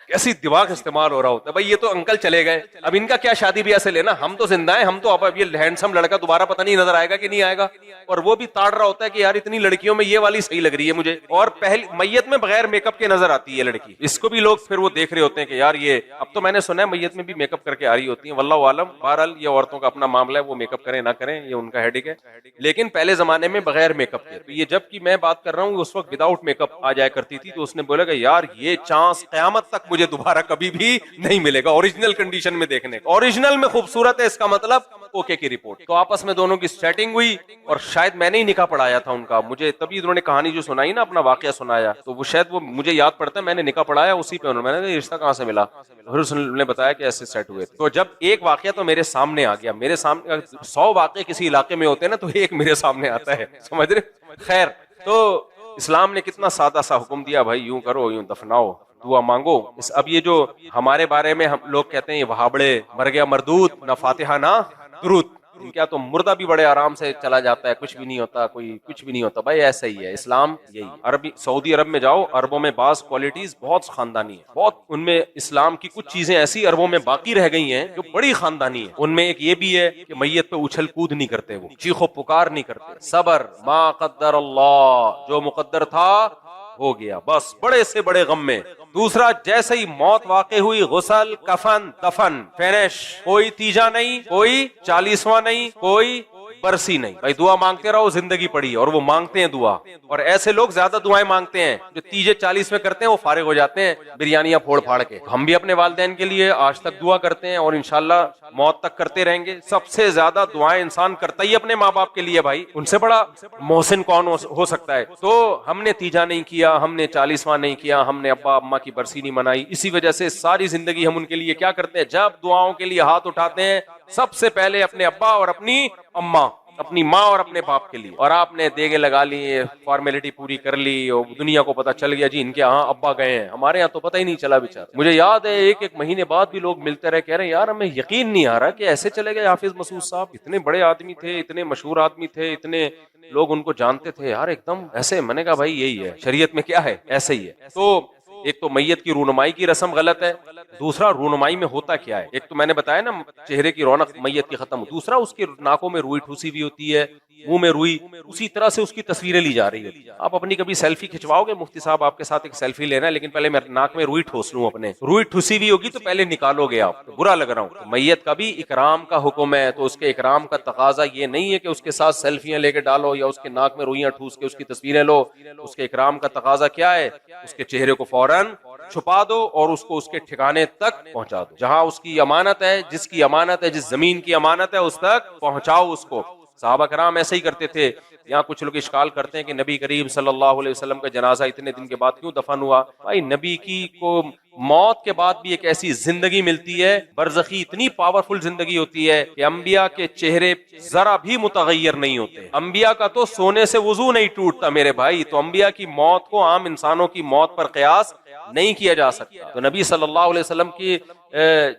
कैसी दिमाग इस्तेमाल हो रहा होता है भाई, ये तो अंकल चले गए, अब इनका क्या शादी ब्याह से लेना, हम तो जिंदा है, हम तो अब ये हैंडसम लड़का दोबारा पता नहीं नजर आएगा कि नहीं आएगा। और वो भी ताड़ रहा होता है कि यार इतनी लड़कियों में ये वाली सही लग रही है मुझे, और पहली मैयत में बगैर मेकअप के नजर आती है लड़की, इसको भी लोग फिर वो देख रहे होते हैं कि यार ये, अब तो मैंने सुना है मैयत में भी मेकअप करके आ रही होती है, वल्लाहु आलम, बहरहाल ये औरतों का अपना मामला है, वो मेकअप करें ना करें ये उनका हेडेक है, लेकिन पहले जमाने में बगैर मेकअप के। तो ये जब की मैं बात कर रहा हूँ उस वक्त विदाउट मेकअप आ जाया करती थी, तो उसने बोला कि यार ये चांस कयामत तक मुझे दोबारा कभी भी नहीं मिलेगा ओरिजिनल कंडीशन में देखने का, ओरिजिनल में खूबसूरत है इसका मतलब ओके की रिपोर्ट। तो आपस में दोनों की सेटिंग हुई, और शायद मैंने ही निकाह पढ़ाया था उनका, मुझे तभी उन्होंने कहानी जो सुनाई ना, अपना वाकया सुनाया, तो वो शायद वो मुझे याद पड़ता है मैंने निकाह पढ़ाया उसी पे, मैंने रिश्ता कहाँ से मिला, फिर उसने बताया कि ऐसे सेट हुए थे। तो जब एक वाकया तो मेरे सामने आ गया, मेरे सामने 100 वाकये किसी इलाके में होते हैं ना, तो एक मेरे सामने आता है, समझ रहे। खैर, तो इस्लाम ने कितना सादा सा हुक्म दिया भाई, यूं करो यूं दफनाओ, दुआ मांगो। अब ये जो हमारे बारे में हम लोग कहते हैं ये वहाबड़े, मर गया मरदूत, ना फातिहा ना दुरूद, क्या तो मुर्दा भी बड़े आराम से चला जाता है, कुछ भी नहीं होता, कोई कुछ भी नहीं होता भाई, ऐसा ही है इस्लाम। यही अरबी सऊदी अरब में जाओ, अरबों में बाज क्वालिटीज बहुत खानदानी है, बहुत उनमें इस्लाम की कुछ चीजें ऐसी अरबों में बाकी रह गई हैं जो बड़ी खानदानी है। उनमें एक ये भी है कि मैयत पे उछल कूद नहीं करते, वो चीखो पुकार नहीं करते, सबर, मा कद्दर अल्लाह, जो मुकद्दर था हो गया, बस बड़े से बड़े गम में। दूसरा, जैसे ही मौत वाक़ई हुई, गुसल, कफन, दफन, फिनिश, कोई तीजा नहीं, कोई 40वां नहीं, कोई बरसी नहीं। भाई दुआ मांगते रहो, जिंदगी पड़ी, और वो मांगते हैं दुआ, और ऐसे लोग ज्यादा दुआएं मांगते हैं जो तीजे 40 में करते हैं, वो फारिग हो जाते हैं बिरयानियां फोड़ फाड़ के। हम भी अपने वालिदैन के लिए आज तक दुआ करते हैं और इंशाल्लाह मौत तक करते रहेंगे। सबसे ज्यादा दुआएं इंसान करता ही अपने माँ बाप के लिए, भाई उनसे बड़ा मोहसिन कौन हो सकता है। तो हमने तीजा नहीं किया, हमने 40वां नहीं किया, हमने अब्बा अम्मा की बरसी नहीं मनाई, इसी वजह से सारी जिंदगी हम उनके लिए क्या करते हैं, जब दुआओं के लिए हाथ उठाते हैं सबसे पहले अपने अब्बा और अपनी अम्मा, अपनी माँ और अपने बाप के लिए। और आपने देगे लगा ली, फॉर्मेलिटी पूरी कर ली और दुनिया को पता चल गया जी इनके यहाँ अब्बा गए हैं, हमारे यहाँ तो पता ही नहीं चला बेचारा। मुझे याद है एक एक महीने बाद भी लोग मिलते रहे, कह रहे यार हमें यकीन नहीं आ रहा कि ऐसे चले गए हाफिज मसूद साहब, इतने बड़े आदमी थे, इतने मशहूर आदमी थे, इतने लोग उनको जानते थे यार एकदम ऐसे। मैंने कहा भाई यही है शरीयत में, क्या है ऐसे ही है। तो एक तो मैयत की रूनुमाई की रस्म गलत है, दूसरा रूनुमाई में होता क्या है, एक तो मैंने बताया ना चेहरे की रौनक मैयत की खत्म, दूसरा उसके नाकों में रुई ठूसी भी होती है, मुंह में रुई, उसी तरह से उसकी तस्वीरें ली जा रही है। आप अपनी कभी सेल्फी खिंचवाओगे, मुफ्ती साहब आपके साथ एक सेल्फी लेना है, लेकिन पहले मैं नाक में रुई ठोस लूं, अपने रुई ठूसी भी होगी तो पहले निकालोगे आप, तो बुरा लग रहा हूं। तो मैयत का भी इकराम का हुक्म है, तो उसके इकराम का तकाजा ये नहीं है कि उसके साथ सेल्फियां लेके डालो या उसके नाक में रुइयां ठूस के उसकी तस्वीरें लो। उसके इकराम का तकाजा क्या है, उसके चेहरे को फौरन छुपा दो और उसको उसके ठिकाने तक पहुंचा दो, जहां उसकी अमानत है, जिसकी अमानत है, जिस जमीन की अमानत है उस तक पहुंचाओ उसको। साहबा कराम ऐसे ही करते थे। यहाँ कुछ लोग इश्काल करते हैं कि नबी करीम सल्लल्लाहु अलैहि वसल्लम का जनाजा इतने दिन के बाद क्यों दफन हुआ। भाई नबी की को मौत के बाद भी एक ऐसी जिंदगी मिलती है, बरज़खी इतनी पावरफुल जिंदगी होती है कि अंबिया के चेहरे जरा भी मुतगय्यर नहीं होते। अंबिया का तो सोने से वजू नहीं टूटता मेरे भाई, तो अंबिया की मौत को आम इंसानों की मौत पर कयास नहीं किया जा सकता। तो नबी सल्लल्लाहु अलैहि वसल्लम की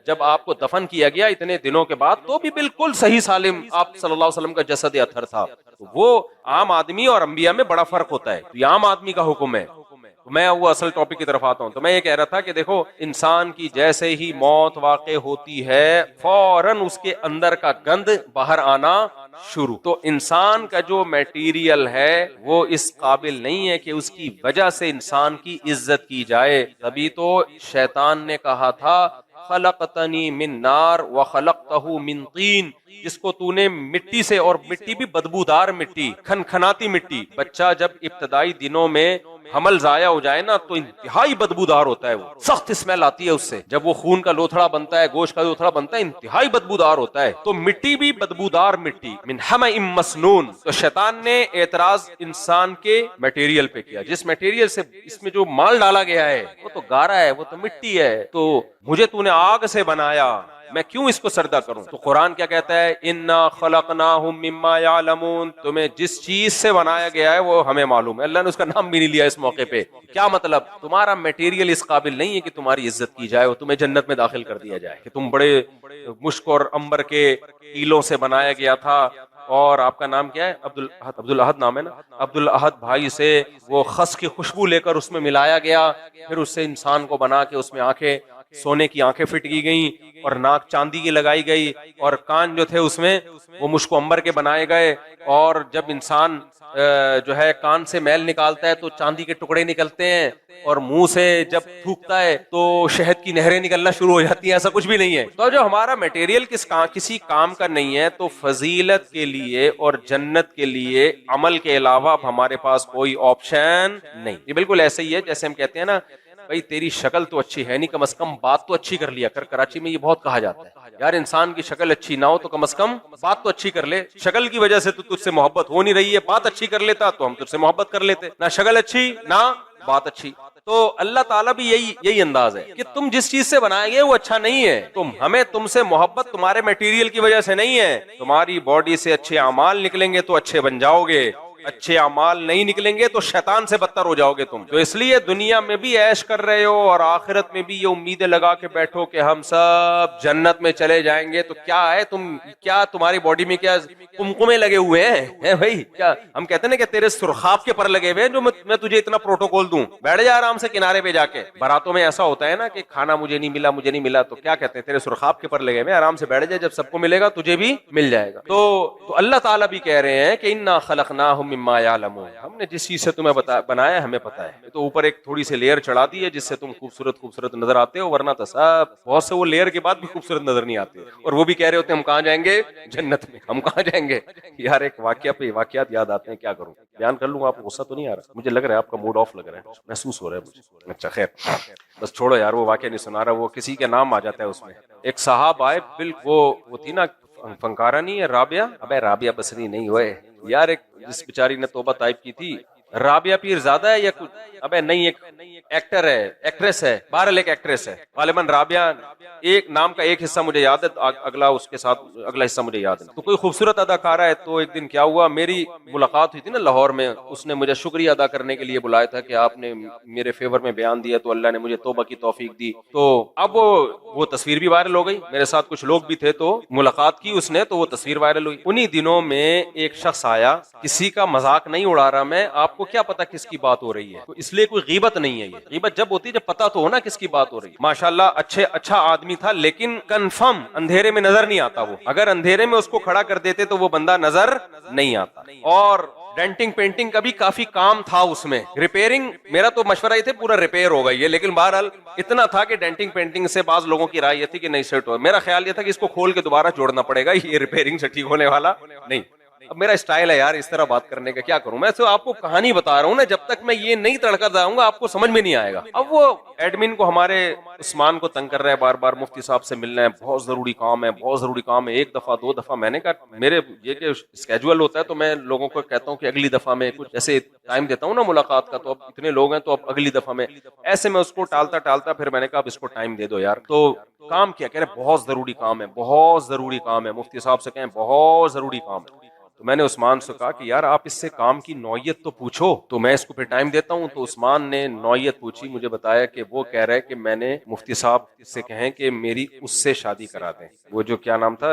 जब आपको दफन किया गया इतने दिनों के बाद, तो भी बिल्कुल सही सालिम आप सल्लल्लाहु अलैहि वसल्लम का जसद अथर था। तो वो आम आदमी और अंबिया में बड़ा फर्क होता है, तो ये आम आदमी का हुक्म है। तो मैं वो असल टॉपिक की तरफ आता हूँ। तो मैं ये कह रहा था कि देखो इंसान की जैसे ही मौत वाक़े होती है फौरन उसके अंदर का गंद बाहर आना शुरू। तो इंसान का जो मटेरियल है वो इस काबिल नहीं है कि उसकी वजह से इंसान की इज्जत की जाए। तभी तो शैतान ने कहा था खलक़तनी मिन नार व खलक़तहू मिन तीन, जिसको तूने मिट्टी से, और मिट्टी भी बदबूदार मिट्टी, खनखनाती मिट्टी। बच्चा जब इब्तदाई दिनों में हमल जाया हो जाए ना तो इंतहाई बदबूदार होता है, वो सख्त स्मेल आती है उससे। जब वो खून का लोथड़ा बनता है, गोश्त का लोथड़ा बनता है, इंतहाई बदबूदार होता है। तो मिट्टी भी बदबूदार मिट्टी, मिन हमिम मसनून। तो शैतान ने एतराज इंसान के मटेरियल पे किया, जिस मटेरियल से इसमें जो माल डाला गया है वो तो गारा है, वो तो मिट्टी है, तो मुझे तूने आग से बनाया, मैं क्यों इसको सरदा करूं। तो कुरान क्या कहता है, इन्ना खलकनाहुम मिम्मा यालमून, तुम्हें जिस चीज से बनाया गया है वो हमें मालूम है। अल्लाह ने उसका नाम भी नहीं लिया इस मौके पे। क्या मतलब, तुम्हारा मटेरियल इस काबिल नहीं है कि तुम्हारी इज्जत की जाए, वो तुम्हें जन्नत में दाखिल कर दिया जाए, कि तुम बड़े मुश्क और अंबर के कीलों से बनाया गया था। और आपका नाम क्या है, अब्दुल अहद नाम है ना, अब्दुल अहद भाई से वो खस की खुशबू लेकर उसमें मिलाया गया, फिर उससे इंसान को बना के उसमें आंखें, सोने की आंखें फिट की गई और नाक चांदी की लगाई गई, और कान जो थे उसमें वो मुश्को अंबर के बनाए गए। और जब इंसान जो है कान से मैल निकालता है तो चांदी के टुकड़े निकलते हैं, और मुंह से जब थूकता है तो शहद की नहरें निकलना शुरू हो जाती हैं। ऐसा कुछ भी नहीं है। तो जो हमारा मटेरियल किसी काम का नहीं है, तो फजीलत के लिए और जन्नत के लिए अमल के अलावा अब हमारे पास कोई ऑप्शन नहीं। ये बिल्कुल ऐसे ही है जैसे हम कहते हैं ना, भाई तेरी शक्ल तो अच्छी है नहीं, कम से कम बात तो अच्छी कर लिया कर। कराची में ये बहुत कहा जाता है, यार इंसान की शक्ल अच्छी ना हो तो कम से कम बात तो अच्छी कर ले। शक्ल की वजह से तो तुझसे मोहब्बत हो नहीं रही है, बात अच्छी कर लेता तो हम तुझसे मोहब्बत कर लेते। ना शक्ल अच्छी ना बात अच्छी। तो अल्लाह ताला भी यही अंदाज है कि तुम जिस चीज से बनाए गए वो अच्छा नहीं है, हमें तुमसे मोहब्बत तुम्हारे मटेरियल की वजह से नहीं है। तुम्हारी बॉडी से अच्छे अमाल निकलेंगे तो अच्छे बन जाओगे, अच्छे अमाल नहीं निकलेंगे तो शैतान से बदतर हो जाओगे तुम। तो इसलिए दुनिया में भी ऐश कर रहे हो और आखिरत में भी ये उम्मीदें लगा के बैठो कि हम सब जन्नत में चले जाएंगे। तो क्या है, क्या तुम्हारी बॉडी में क्या कुमकुमे लगे हुए हैं भाई? क्या हम कहते हैं ना कि तेरे सुरखाब के पर लगे हुए हैं जो मैं तुझे इतना प्रोटोकॉल दूं, बैठ जा आराम से किनारे पे जाके। बारातों में ऐसा होता है ना कि खाना मुझे नहीं मिला, तो क्या कहते हैं, तेरे सुरखाब के पर लगे हुए, आराम से बैठ जाए, जब सबको मिलेगा तुझे भी मिल जाएगा। तो अल्लाह ताला भी कह रहे हैं कि इन्ना खलकनाहुम मिम्मा यालमून, हमने जिस चीज से तुम्हें बनाया हमें पता है। तो ऊपर एक थोड़ी सी लेयर चढ़ा दी है जिससे तुम खूबसूरत नजर आते हो, वरना तो सब बहुत से वो लेयर के बाद भी खूबसूरत नजर नहीं आते। और वो भी कह रहे होते हैं हम कहाँ जाएंगे, जन्नत में। हम कहाँ जाएंगे यार? एक वाकयात याद आते हैं, क्या करूं, बयान कर लूंगा। आपको गुस्सा तो नहीं आ रहा? मुझे लग रहा है आपका मूड ऑफ लग रहा है, महसूस हो रहा है मुझे। अच्छा खैर, बस छोड़ो यार, वो वाकया नहीं सुना रहा। वो किसी के नाम आ जाता है उसमें। एक साहब आए, वो थी ना फंकारा नहीं है, राबिया, अबे राबिया बसरी नहीं हुए यार, एक जिस बेचारी ने तौबा ताइब की थी, राबिया पीरजादा है या कुछ, अबे नहीं, एक एक्टर है, एक्ट्रेस है, बहरहाल एक एक्ट्रेस है गालिबन राबिया। एक नाम का एक हिस्सा मुझे याद है, अगला उसके साथ अगला हिस्सा मुझे याद है। तो कोई खूबसूरत अदाकारा है। तो एक दिन क्या हुआ, मेरी मुलाकात हुई थी ना लाहौर में, उसने मुझे शुक्रिया अदा करने के लिए बुलाया था कि आपने मेरे फेवर में बयान दिया तो अल्लाह ने मुझे तौबा की तौफीक दी। तो अब वो तस्वीर भी वायरल हो गई, मेरे साथ कुछ लोग भी थे, तो मुलाकात की उसने, तो वो तस्वीर वायरल हुई। उन्हीं दिनों में एक शख्स आया, किसी का मजाक नहीं उड़ा रहा मैं, आपको क्या पता किसकी बात हो रही है, तो इसलिए कोई गीबत नहीं है। ये गीबत जब होती है जब पता तो हो ना किसकी बात हो रही है। माशाल्लाह अच्छा आदमी था, लेकिन कंफर्म अंधेरे में नजर नहीं आता वो। अगर अंधेरे में उसको खड़ा कर देते तो वो बंदा नजर नहीं आता। और डेंटिंग पेंटिंग का भी काफी काम था उसमें, रिपेयरिंग, मेरा तो मशवरा ये थे पूरा रिपेयर हो गई है, लेकिन बहरहाल इतना था कि डेंटिंग पेंटिंग से बाज लोगों की राय ये थी कि नहीं सेट हो। मेरा ख्याल ये था कि इसको खोल के दोबारा जोड़ना पड़ेगा, ये रिपेयरिंग से ठीक होने वाला नहीं। अब मेरा स्टाइल है यार इस तरह बात करने का, क्या करूं मैं, तो आपको कहानी बता रहा हूं ना, जब तक मैं ये नहीं तड़का जाऊंगा आपको समझ में नहीं आएगा। अब वो एडमिन को, हमारे उस्मान को तंग कर रहे हैं बार बार, मुफ्ती साहब से मिलना है, बहुत जरूरी काम है, बहुत जरूरी काम है। एक दफा दो दफा मैंने कहा, मेरे ये कि स्केजुअल होता है तो मैं लोगों को कहता हूँ कि अगली दफा में कुछ ऐसे टाइम देता हूँ ना मुलाकात का, तो अब इतने लोग हैं तो अब अगली दफा में, ऐसे मैं उसको टालता टालता फिर मैंने कहा अब इसको टाइम दे दो यार। तो काम क्या कह रहे, बहुत जरूरी काम है, बहुत जरूरी काम है, मुफ्ती साहब से कहें बहुत जरूरी काम है। तो मैंने उस्मान से कहा कि यार आप इससे काम की नौयत तो पूछो, तो मैं इसको फिर टाइम देता हूँ। तो उस्मान ने नौयत पूछी, मुझे बताया कि वो कह रहा है कि मैंने मुफ्ती साहब से कहें कि मेरी उससे शादी करा दें, वो जो क्या नाम था,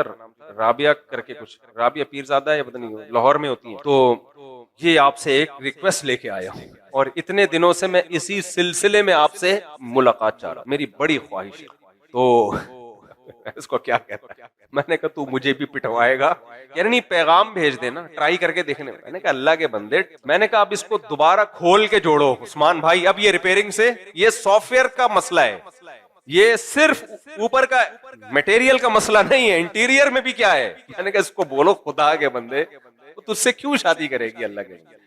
राबिया करके कुछ, राबिया पीरजादा या पता नहीं, लाहौर में होती है। तो ये आपसे एक रिक्वेस्ट लेके आया हूँ और इतने दिनों से मैं इसी सिलसिले में आपसे मुलाकात चाह रहा, मेरी बड़ी ख्वाहिश है। तो इसको क्या कहता है, मैंने कहा तू मुझे भी पिटवाएगा, यानी नहीं पैगाम भेज देना, ट्राई करके देखने। मैंने कहा अल्लाह के बंदे, मैंने कहा अब इसको दोबारा खोल के जोड़ो उस्मान भाई, अब ये रिपेयरिंग से, ये सॉफ्टवेयर का मसला है, ये सिर्फ ऊपर का मटेरियल का मसला नहीं है, इंटीरियर में भी क्या है। मैंने कहा इसको बोलो खुदा के बंदे, तो तुझसे क्यों शादी करेगी अल्लाह के बंदे।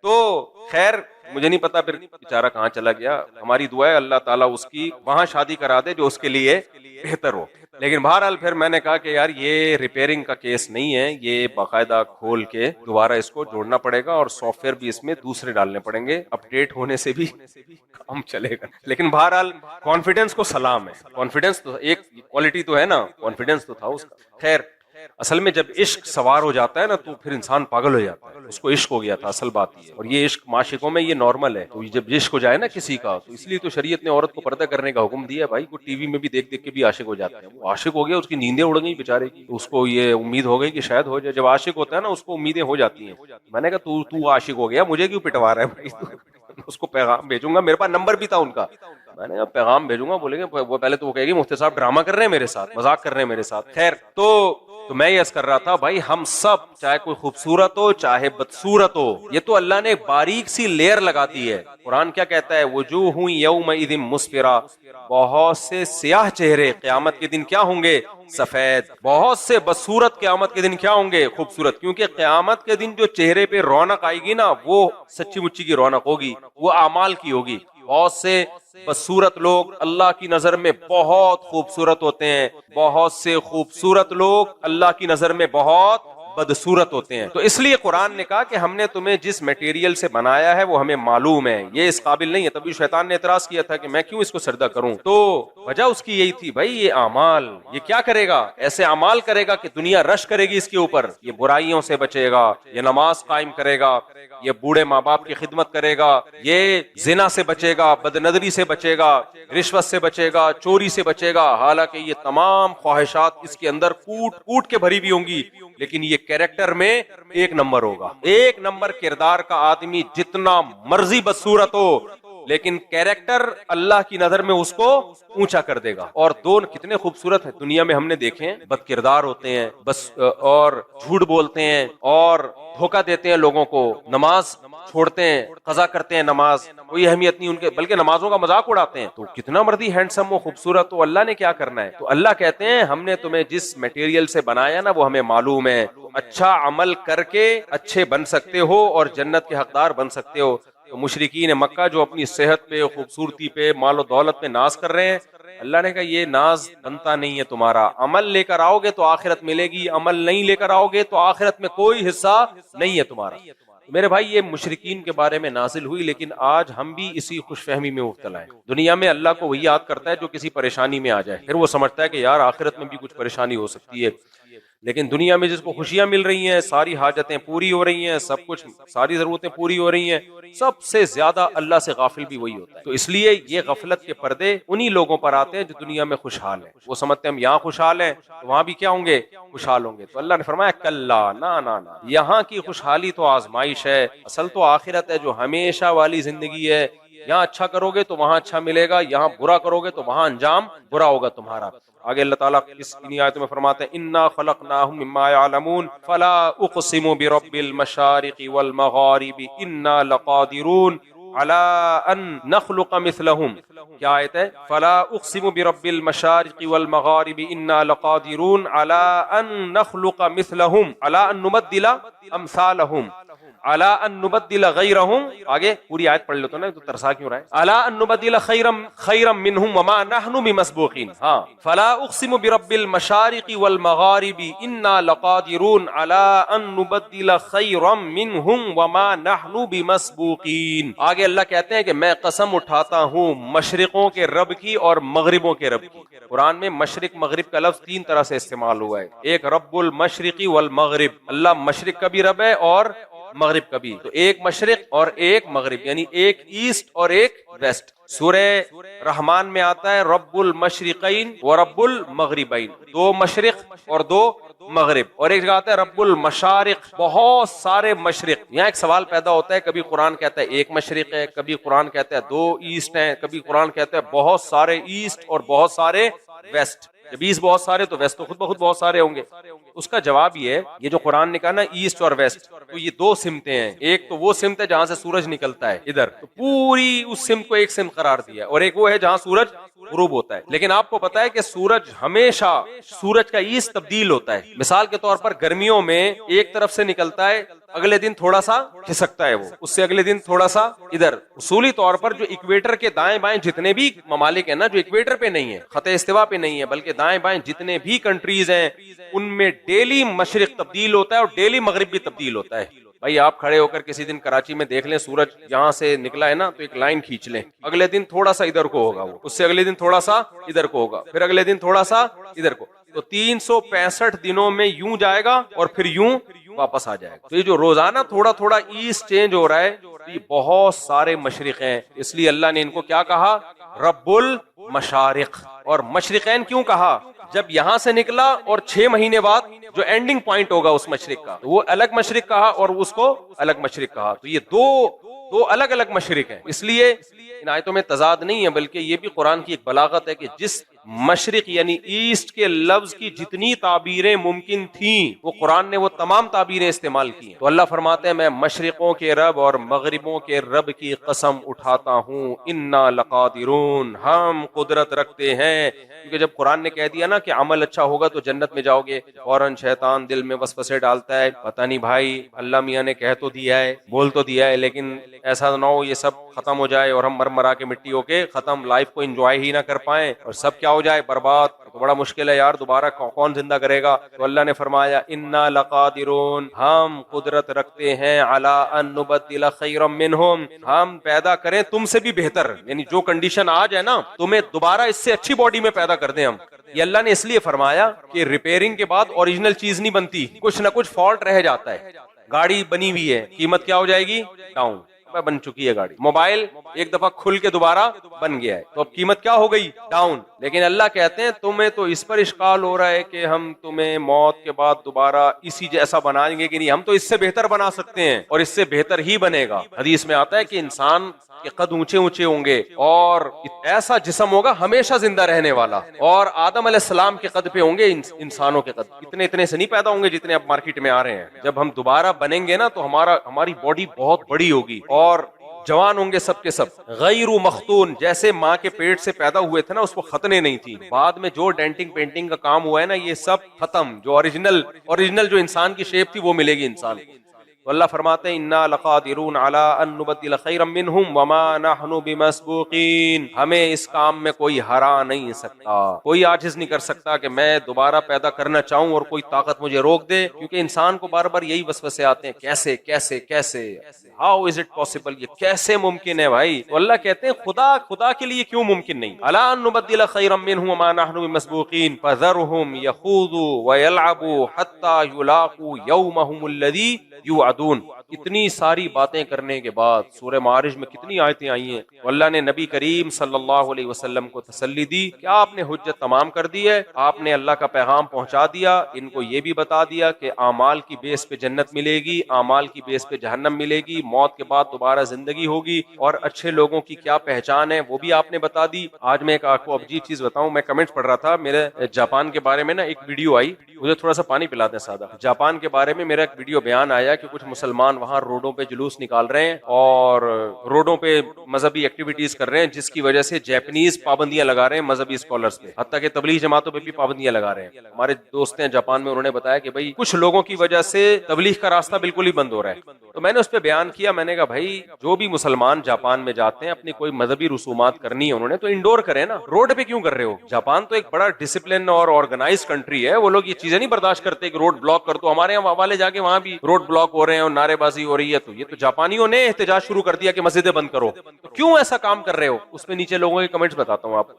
तो खैर मुझे नहीं पता फिर बेचारा कहाँ चला गया। हमारी दुआ है अल्लाह ताला उसकी वहां शादी करा दे जो उसके लिए बेहतर हो। लेकिन बहरहाल फिर मैंने कहा कि यार ये रिपेयरिंग का केस नहीं है, ये बाकायदा खोल के दोबारा इसको जोड़ना पड़ेगा और सॉफ्टवेयर भी इसमें दूसरे डालने पड़ेंगे, अपडेट होने से भी काम चलेगा। लेकिन बहरहाल कॉन्फिडेंस को सलाम है, कॉन्फिडेंस तो एक क्वालिटी तो है ना, कॉन्फिडेंस तो था उसका। खैर असल में जब इश्क सवार हो जाता है ना तो फिर इंसान पागल हो जाता है, उसको इश्क हो गया था, असल बात ये है। और ये इश्क माशिकों में ये नॉर्मल है। तो जब इश्क हो जाए ना किसी का, तो इसलिए तो शरीयत ने औरत को पर्दा करने का हुक्म दिया भाई। वो टीवी में भी देख देख के भी आशिक हो जाते हैं, वो आशिक हो गया, उसकी नींदें उड़ गई बेचारे की, तो उसको ये उम्मीद हो गई कि शायद हो जाए। जब आशिक होता है ना उसको उम्मीदें हो जाती हैं। मैंने कहा तू आशिक हो गया, मुझे क्यों पिटवा रहा है भाई, उसको पैगाम भेजूंगा, मेरे पास नंबर भी था उनका, मैंने कहा पैगाम भेजूंगा, बोलेंगे वो पहले तो वो कहेगी मुफ्ती साहब ड्रामा कर रहे हैं मेरे साथ, मजाक कर रहे हैं मेरे साथ। खैर तो मैं ये कर रहा था भाई, हम सब चाहे कोई खूबसूरत हो चाहे बदसूरत हो, ये तो अल्लाह ने एक बारीक सी लेयर लगा दी है। कुरान क्या कहता है, वजूहु यौमइज़िन मुस्फिरा, बहुत से स्याह चेहरे क़यामत के दिन क्या होंगे, सफेद। बहुत से बदसूरत क़यामत के दिन क्या होंगे, खूबसूरत। क्योंकि क़यामत के दिन जो चेहरे पे रौनक आएगी ना, वो सच्ची मुच्ची की रौनक होगी, वो आमाल की होगी। बहुत से बदसूरत लोग अल्लाह की नजर में बहुत खूबसूरत होते हैं, बहुत से खूबसूरत लोग अल्लाह की नजर में बहुत बदसूरत होते हैं। तो इसलिए कुरान ने कहा कि हमने तुम्हें जिस मटेरियल से बनाया है वो हमें मालूम है, ये इस काबिल नहीं है। तभी शैतान ने एतराज किया था कि मैं क्यों इसको सजदा करूं, तो वजह उसकी यही थी भाई, ये अमाल, ये क्या करेगा, ऐसे अमाल करेगा कि दुनिया रश करेगी इसके ऊपर, ये बुराइयों से बचेगा, ये नमाज कायम करेगा, ये बूढ़े माँ बाप की खिदमत करेगा, ये जिना से बचेगा, बदनजरी से बचेगा, रिश्वत से बचेगा, चोरी से बचेगा। हालांकि ये तमाम ख्वाहिशात इसके अंदर कूट कूट के भरी भी होंगी, लेकिन ये कैरेक्टर में एक नंबर होगा। एक नंबर किरदार का आदमी जितना मर्जी बदसूरत हो, लेकिन कैरेक्टर अल्लाह की नजर में उसको ऊंचा कर देगा। और दोनों कितने खूबसूरत है दुनिया में हमने देखे हैं, बद किरदार होते हैं बस, और झूठ बोलते हैं और धोखा देते हैं लोगों को, नमाज छोड़ते हैं, कज़ा करते हैं नमाज, कोई अहमियत नहीं उनके, बल्कि नमाजों का मजाक उड़ाते हैं। तो कितना मर्दी हैंडसम हो, खूबसूरत हो, अल्लाह ने क्या करना है। तो अल्लाह कहते हैं हमने तुम्हें जिस मटेरियल से बनाया ना वो हमें मालूम है, अच्छा अमल करके अच्छे बन सकते हो और जन्नत के हकदार बन सकते हो। तो मुशरिकीन मक्का जो अपनी सेहत पे, खूबसूरती पे, मालो दौलत पे नाज कर रहे हैं, अल्लाह ने कहा ये नाज बनता नहीं है तुम्हारा, अमल लेकर आओगे तो आखिरत मिलेगी, अमल नहीं लेकर आओगे तो आखिरत में कोई हिस्सा नहीं है तुम्हारा। मेरे भाई ये मुशरिकीन के बारे में नाजिल हुई, लेकिन आज हम भी इसी खुशफहमी में मुब्तला हैं। दुनिया में अल्लाह को वही याद करता है जो किसी परेशानी में आ जाए, फिर वो समझता है कि यार आखिरत में भी कुछ परेशानी हो सकती है। लेकिन दुनिया में जिसको खुशियां मिल रही हैं, सारी हाजतें पूरी हो रही हैं, सब कुछ, सारी जरूरतें पूरी हो रही हैं, सबसे ज्यादा अल्लाह से गाफिल भी वही होता है। तो इसलिए ये गफलत के पर्दे उन्हीं लोगों पर आते हैं जो दुनिया में खुशहाल हैं। वो समझते हैं हम यहाँ खुशहाल हैं तो वहां भी क्या होंगे, खुशहाल होंगे। तो अल्लाह ने फरमाया कल्ला, ना ना ना, यहाँ की खुशहाली तो आजमाइश है, असल तो आखिरत है जो हमेशा वाली जिंदगी है। यहाँ अच्छा करोगे तो वहां अच्छा मिलेगा, यहाँ बुरा करोगे तो वहां अंजाम बुरा होगा तुम्हारा। आगे अल्लाह ताला इन्हीं आयतों में फरमाते हैं इन्ना खलकनाहुम मिम्मा यअलमून फला उक़सिमु बिरब्बिल मशारिक़ि वल मग़ारिबि इन्ना लक़ादिरून अला अन नख़लुक़ मिस्लहुम। क्या आयत है? फला उक़सिमु बिरब्बिल मशारिक़ि वल मग़ारिबि इन्ना लक़ादिरून अला अन नख़लुक़ मिस्लहुम अला अन नुबद्दिला अमसालहुम अला अन नुबद्दिला गैरहुम। आगे पूरी आयत पढ़ लो तो ना, तो तरसा क्यों रहा है? अला अन नुबद्दिला खैरम मिनहुम वमा नहनु बिमस्बूक़ीन। हाँ, फला उक़सिमु बिरब्बिल मशारिक़ि वल मग़ारिबि इन्ना लक़ादिरून अला अन नुबद्दिला खैरम मिनहुम वमा नहनु बिमस्बूक़ीन। आगे अल्लाह कहते हैं कि मैं कसम उठाता हूँ मशरिकों के रब की और मगरिबों के रब की। कुरान में मशरिक मगरिब का लफ्ज 3 तरह से इस्तेमाल हुआ है। एक रब्बुल मशरिक़ी वल मगरिब, अल्लाह मशरिक का भी रब है और मगरिब कभी। तो एक मशरिक और एक मगरिब, यानी एक ईस्ट और एक वेस्ट। सूरह रहमान में आता है रब्बुल मशरिकैन व रब्बुल मगरिबैन, 2 मशरिक और 2 मगरिब। और एक जगह आता है रब्बुल मशारिक, बहुत सारे मशरिक। यहाँ एक सवाल पैदा होता है, कभी कुरान कहता है एक मशरिक है, कभी कुरान कहता है 2 ईस्ट हैं, कभी कुरान कहता है बहुत सारे ईस्ट और बहुत सारे वेस्ट। जब ईस्ट बहुत सारे तो वेस्ट तो खुद ब खुद बहुत सारे होंगे। उसका जवाब ये है, ये जो कुरान ने कहा ना ईस्ट और वेस्ट, तो ये 2 सिमतें हैं। एक तो वो सिमत है जहां से सूरज निकलता है इधर, तो पूरी उस सिमत को एक सिमत करार दिया, और एक वो है जहां सूरज गुरूब होता है। लेकिन आपको पता है कि सूरज हमेशा, सूरज का ईस्ट तब्दील होता है। मिसाल के तौर पर गर्मियों में एक तरफ से निकलता है, अगले दिन थोड़ा सा खिसकता है वो, उससे अगले दिन थोड़ा सा इधर। उसूली तौर पर जो इक्वेटर के दाएं बाएं जितने भी ममालिक है ना, जो इक्वेटर पे नहीं है, खते इस्तिवा पे नहीं है, बल्कि दाएं बाएं जितने भी कंट्रीज हैं, उनमें डेली मशरिक तब्दील होता है और डेली मगरिब भी तब्दील होता है। भाई आप खड़े होकर किसी दिन कराची में देख लें, सूरज यहाँ से निकला है ना, तो एक लाइन खींच लें, अगले दिन थोड़ा सा इधर को होगा वो, उससे अगले दिन थोड़ा सा इधर को होगा, फिर अगले दिन थोड़ा सा इधर को। तो 365 दिनों में यूं जाएगा और फिर यूं वापस आ जाएगा। तो ये जो रोजाना थोड़ा थोड़ा ईस्ट चेंज हो रहा है, तो ये बहुत सारे मशरिक हैं। इसलिए अल्लाह ने इनको क्या कहा? रब्बुल मशारिक। और मशरिकैन क्यों कहा? जब यहां से निकला और 6 महीने बाद जो एंडिंग पॉइंट होगा उस मशरिक का, तो वो अलग मशरिक कहा और उसको अलग मशरिक कहा। तो ये दो अलग अलग मशरिक हैं। इसलिए इन आयतों में तजाद नहीं है, बल्कि ये भी कुरान की एक बलागत है कि जिस मशरिक यानी ईस्ट के लफ्ज की जितनी ताबीरें मुमकिन थी, वो कुरान ने वो तमाम ताबीरें इस्तेमाल की। तो अल्लाह फरमाते हैं मैं मशरिकों के रब और मगरिबों के रब की कसम उठाता हूँ, इन्ना लकादिरून, हम कुदरत रखते हैं। क्योंकि जब कुरान ने कह दिया ना कि अमल अच्छा होगा तो जन्नत में जाओगे, फौरन शैतान दिल में वसवसे डालता है, पता नहीं भाई अल्लाह मियाँ ने कह तो दिया है, बोल तो दिया है, लेकिन ऐसा ना हो ये सब खत्म हो जाए और हम मर मरा के मिट्टी होके खत्म, लाइफ को एंजॉय ही ना कर पाए और सब क्या हो जाए, बर्बाद। तो बड़ा मुश्किल है यार, दोबारा कौन जिंदा करेगा? तो अल्लाह ने फरमाया इन्ना लकादिरून, हम कुदरत रखते हैं, अला अन नुबद्दिला खैरम मिनहुम, हम पैदा करें तुमसे भी बेहतर, यानी जो कंडीशन आज है ना, तुम्हें दोबारा इससे अच्छी बॉडी में पैदा कर दें हम। ये अल्लाह ने इसलिए फरमाया कि रिपेयरिंग के बाद ओरिजिनल चीज नहीं बनती, कुछ ना कुछ फॉल्ट रह जाता है। गाड़ी बनी हुई है, कीमत क्या हो जाएगी? डाउन, बन चुकी है गाड़ी। मोबाइल एक दफा खुल के दोबारा बन गया है, तो अब कीमत क्या हो गई? डाउन। लेकिन अल्लाह कहते हैं तुम्हें तो इस पर इश्काल हो रहा है कि हम तुम्हें मौत के बाद दोबारा इसी जैसा बनाएंगे कि नहीं, हम तो इससे बेहतर बना सकते हैं और इससे बेहतर ही बनेगा। हदीस में आता है कि इंसान के कद ऊंचे ऊंचे होंगे और ऐसा जिस्म होगा हमेशा जिंदा रहने वाला, और आदम अलैहिस्सलाम के कद पे होंगे इंसानों के कद, इतने इतने से नहीं पैदा होंगे जितने अब मार्केट में आ रहे हैं। जब हम दोबारा बनेंगे ना तो हमारी बॉडी बहुत बड़ी होगी और जवान होंगे सब के सब, गैरु मख्तून, जैसे माँ के पेट से पैदा हुए थे ना, उसको खतने नहीं थी। बाद में जो डेंटिंग पेंटिंग का काम हुआ है ना, ये सब खत्म। जो ओरिजिनल जो इंसान की शेप थी वो मिलेगी इंसान। अल्लाह फरमाते हैं इन्ना लक़ादिरून अला अन नुबद्दिल खैरम मिनहुम वमा नहनु बिमस्बूकीन, हमें इस काम में कोई हरा नहीं सकता, कोई आजिज नहीं कर सकता कि मैं दोबारा पैदा करना चाहूं और कोई ताकत मुझे रोक दे, क्योंकि इंसान को बार बार यही वसवसे आते हैं, कैसे कैसे कैसे, हाउ इज इट पॉसिबल, ये कैसे मुमकिन है भाई। तो अल्लाह कहते हैं खुदा खुदा के लिए क्यों मुमकिन नहीं। अला अन नुबद्दिल खैरम मिनहुम वमा नहनु बिमस्बूकीन फज़रहुम यखूदू व यलअबू हत्ता युलाकू यौमहुम अल्लज़ी युअदून। इतनी सारी बातें करने के बाद सूरह मारिज में कितनी आयतें आई हैं। अल्लाह ने नबी करीम सल्लल्लाहु अलैहि वसल्लम को तसल्ली दी कि आपने हुज्जत तमाम कर दी है, आपने अल्लाह का पैगाम पहुंचा दिया, इनको ये भी बता दिया कि आमाल की बेस पे जन्नत मिलेगी, आमाल की बेस पे जहन्नम मिलेगी, मौत के बाद दोबारा जिंदगी होगी, और अच्छे लोगों की क्या पहचान है वो भी आपने बता दी। आज मैं एक आपको अजीब चीज बताऊं, मैं कमेंट्स पढ़ रहा था, मेरे जापान के बारे में ना एक वीडियो आई, मुझे थोड़ा सा पानी पिला दें सादा। जापान के बारे में मेरा एक वीडियो बयान आया कि कुछ मुसलमान वहां रोडों पे जुलूस निकाल रहे हैं और रोडों पे मजहबी एक्टिविटीज कर रहे हैं, जिसकी वजह से जापानीज पाबंदियां लगा रहे हैं मजहबी स्कॉलर्स पे, हत्ता कि तबलीग जमातों पे भी पाबंदियां लगा रहे हैं। हमारे दोस्त हैं जापान में, उन्होंने बताया कि भाई कुछ लोगों की वजह से तबलीग का रास्ता बिल्कुल ही बंद हो रहा है। तो मैंने उस पर बयान किया, मैंने कहा भाई जो भी मुसलमान जापान में जाते हैं, अपनी कोई मजहबी रसूमात करनी है उन्होंने तो इंडोर करें ना, रोड पे क्यों कर रहे हो। जापान तो एक बड़ा डिसिप्लिन और ऑर्गेनाइज कंट्री है, वो लोग ये चीजें नहीं बर्दाश्त करते कि रोड ब्लॉक कर दो। हमारे यहाँ वाले जाके वहां भी रोड ब्लॉक हो रहे हैं और नारेबाजी हो रही है, तो ये तो जापानियों ने एहतजाज शुरू कर दिया कि मस्जिदें बंद करो। तो क्यों ऐसा काम कर रहे हो, उसमें नीचे लोगों के कमेंट्स बताता हूँ आप।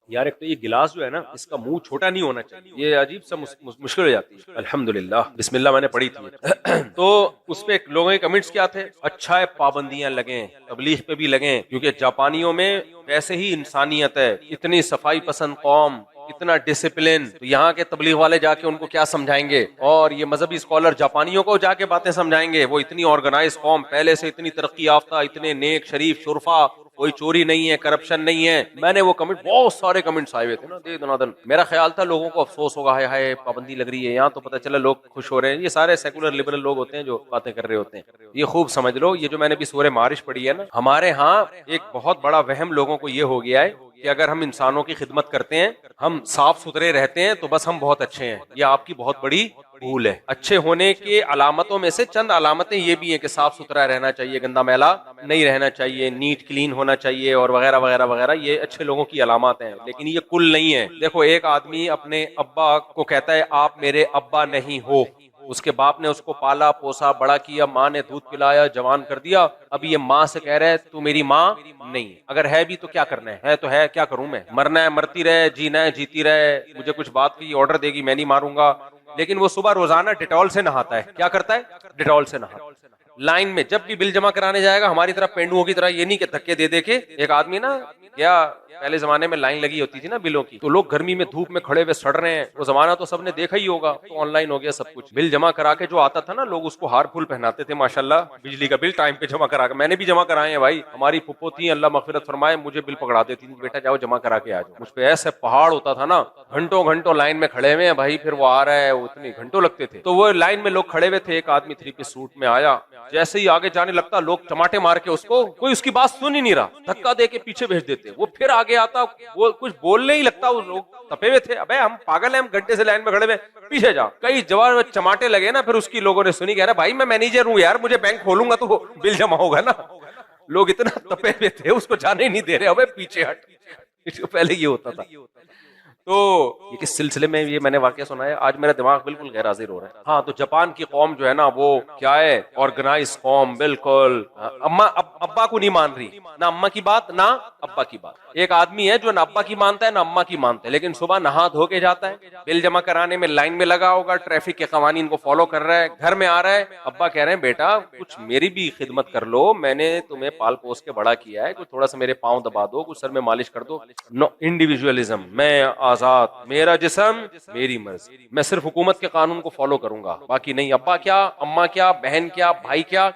यार एक तो ये गिलास जो है ना, इसका मुंह छोटा नहीं होना चाहिए, ये अजीब सा मुश्किल हो जाती है। अल्हम्दुलिल्लाह बिस्मिल्लाह मैंने पढ़ी थी तो उस पे लोगों के कमेंट्स क्या थे, अच्छा है पाबंदियां लगें, तबलीग पे भी लगें, क्योंकि जापानियों में वैसे ही इंसानियत है, इतनी सफाई पसंद कौम, इतना डिसिप्लिन, तो यहाँ के तबलीग वाले जाके उनको क्या समझाएंगे, और ये मजहबी स्कॉलर जापानियों को जाके बातें समझाएंगे। वो इतनी ऑर्गेनाइज कौम, पहले से इतनी तरक्की याफ्ता, इतने नेक शरीफ शुरफा, कोई चोरी नहीं है, करप्शन नहीं है। मैंने वो कमेंट, बहुत सारे कमेंट्स आए हुए थे ना दे दनादन, मेरा ख्याल था लोगों को अफसोस होगा, हाय हाय पाबंदी लग रही है, यहाँ तो पता चला लोग खुश हो रहे हैं। ये सारे सेकुलर लिबरल लोग होते हैं जो बातें कर रहे होते हैं। ये खूब समझ लो, ये जो मैंने भी सूरह मारिश पढ़ी है ना, हमारे यहाँ एक बहुत बड़ा वहम लोगों को ये हो गया है कि अगर हम इंसानों की खिदमत करते हैं, हम साफ सुथरे रहते हैं, तो बस हम बहुत अच्छे हैं। ये आपकी बहुत बड़ी भूल है। अच्छे होने के अलामतों में से चंद अलामतें ये भी हैं कि साफ सुथरा रहना चाहिए, गंदा मैला नहीं रहना चाहिए, नीट क्लीन होना चाहिए, और वगैरह वगैरह वगैरह। ये अच्छे लोगों की अलामत हैं, लेकिन ये कुल नहीं है। देखो, एक आदमी अपने अब्बा को कहता है आप मेरे अब्बा नहीं हो, उसके बाप ने उसको पाला पोसा बड़ा किया, माँ ने दूध पिलाया, जवान कर दिया, अभी ये माँ से कह रहा है तू मेरी माँ नहीं। अगर है भी तो क्या करना है तो है, क्या करूं मैं, मरना है मरती रहे, जीना है जीती रहे, मुझे कुछ बात की ऑर्डर देगी मैं नहीं मारूंगा। लेकिन वो सुबह रोजाना डिटॉल से नहाता है। क्या करता है, डिटॉल से नहाता है। लाइन में जब भी बिल जमा कराने जाएगा, हमारी तरह पेंडुओं की तरह ये नहीं कि धक्के दे दे के, एक आदमी ना क्या पहले जमाने में लाइन लगी होती थी ना बिलों की, तो लोग गर्मी में धूप में खड़े हुए सड़ रहे हैं, वो जमाना तो सबने देखा ही होगा, तो ऑनलाइन हो गया सब कुछ। बिल जमा करा के जो आता था ना, लोग उसको हार फूल पहनाते थे, माशाल्लाह बिजली का बिल टाइम पे जमा करा के। मैंने भी जमा कराए हैं भाई, हमारी फुप्पो थी अल्लाह मगफिरत फरमाए, मुझे बिल पकड़ा देती थी, बेटा जाओ जमा करा के आ जाओ। मुझ पे ऐसे पहाड़ होता था ना, घंटों घंटों लाइन में खड़े हुए हैं भाई, फिर वो आ रहा है, वो इतने घंटों लगते थे। तो वो लाइन में लोग खड़े हुए थे, एक आदमी 3 पीस सूट में आया, जैसे ही आगे जाने लगता लोग टमाटे मार के उसको, कोई उसकी बात सुन ही नहीं रहा, धक्का दे के पीछे भेज देते। वो फिर आगे आता, वो कुछ बोलने ही लगता, उस लोग तपे हुए थे, अबे हम पागल हैं, हम घंटे से लाइन में खड़े हुए, पीछे जा। कई जवाब चमाटे लगे ना, फिर उसकी लोगों ने सुनी, कह रहा भाई मैं मैनेजर हूँ यार, मुझे बैंक खोलूंगा तो बिल जमा होगा ना। लोग इतना तपे हुए थे, उसको जाने ही नहीं दे रहे, अबे पीछे हट। इसको पहले ये होता था। तो ये किस सिलसिले में ये मैंने वाकया सुना है, आज मेरा दिमाग बिल्कुल गैर हाजिर हो रहा है। हाँ, तो जापान की कौम जो है ना, वो क्या है, ऑर्गेनाइज कौम बिल्कुल। अम्मा अब्बा को नहीं मान रही, ना अम्मा की बात ना अब्बा की बात। एक आदमी है जो ना अब्बा की मानता है ना अम्मा की मानता है, लेकिन सुबह नहा धो के जाता है, बिल जमा कराने में लाइन में लगा होगा, ट्रैफिक के कवानीन को फॉलो कर रहा है, घर में आ रहा है, अब्बा कह रहे हैं बेटा कुछ मेरी भी खिदमत कर लो, मैंने तुम्हें पाल पोस के बड़ा किया है, कुछ थोड़ा सा मेरे पाँव दबा दो, कुछ सर में मालिश कर दो। नो इंडिविजुअलिज्म, मैं आजाद, मेरा जिस्म मेरी मर्जी, मैं सिर्फ हुकूमत के कानून को फॉलो करूंगा, बाकी नहीं। अब्बा क्या, अम्मा क्या, बहन क्या, भाई क्या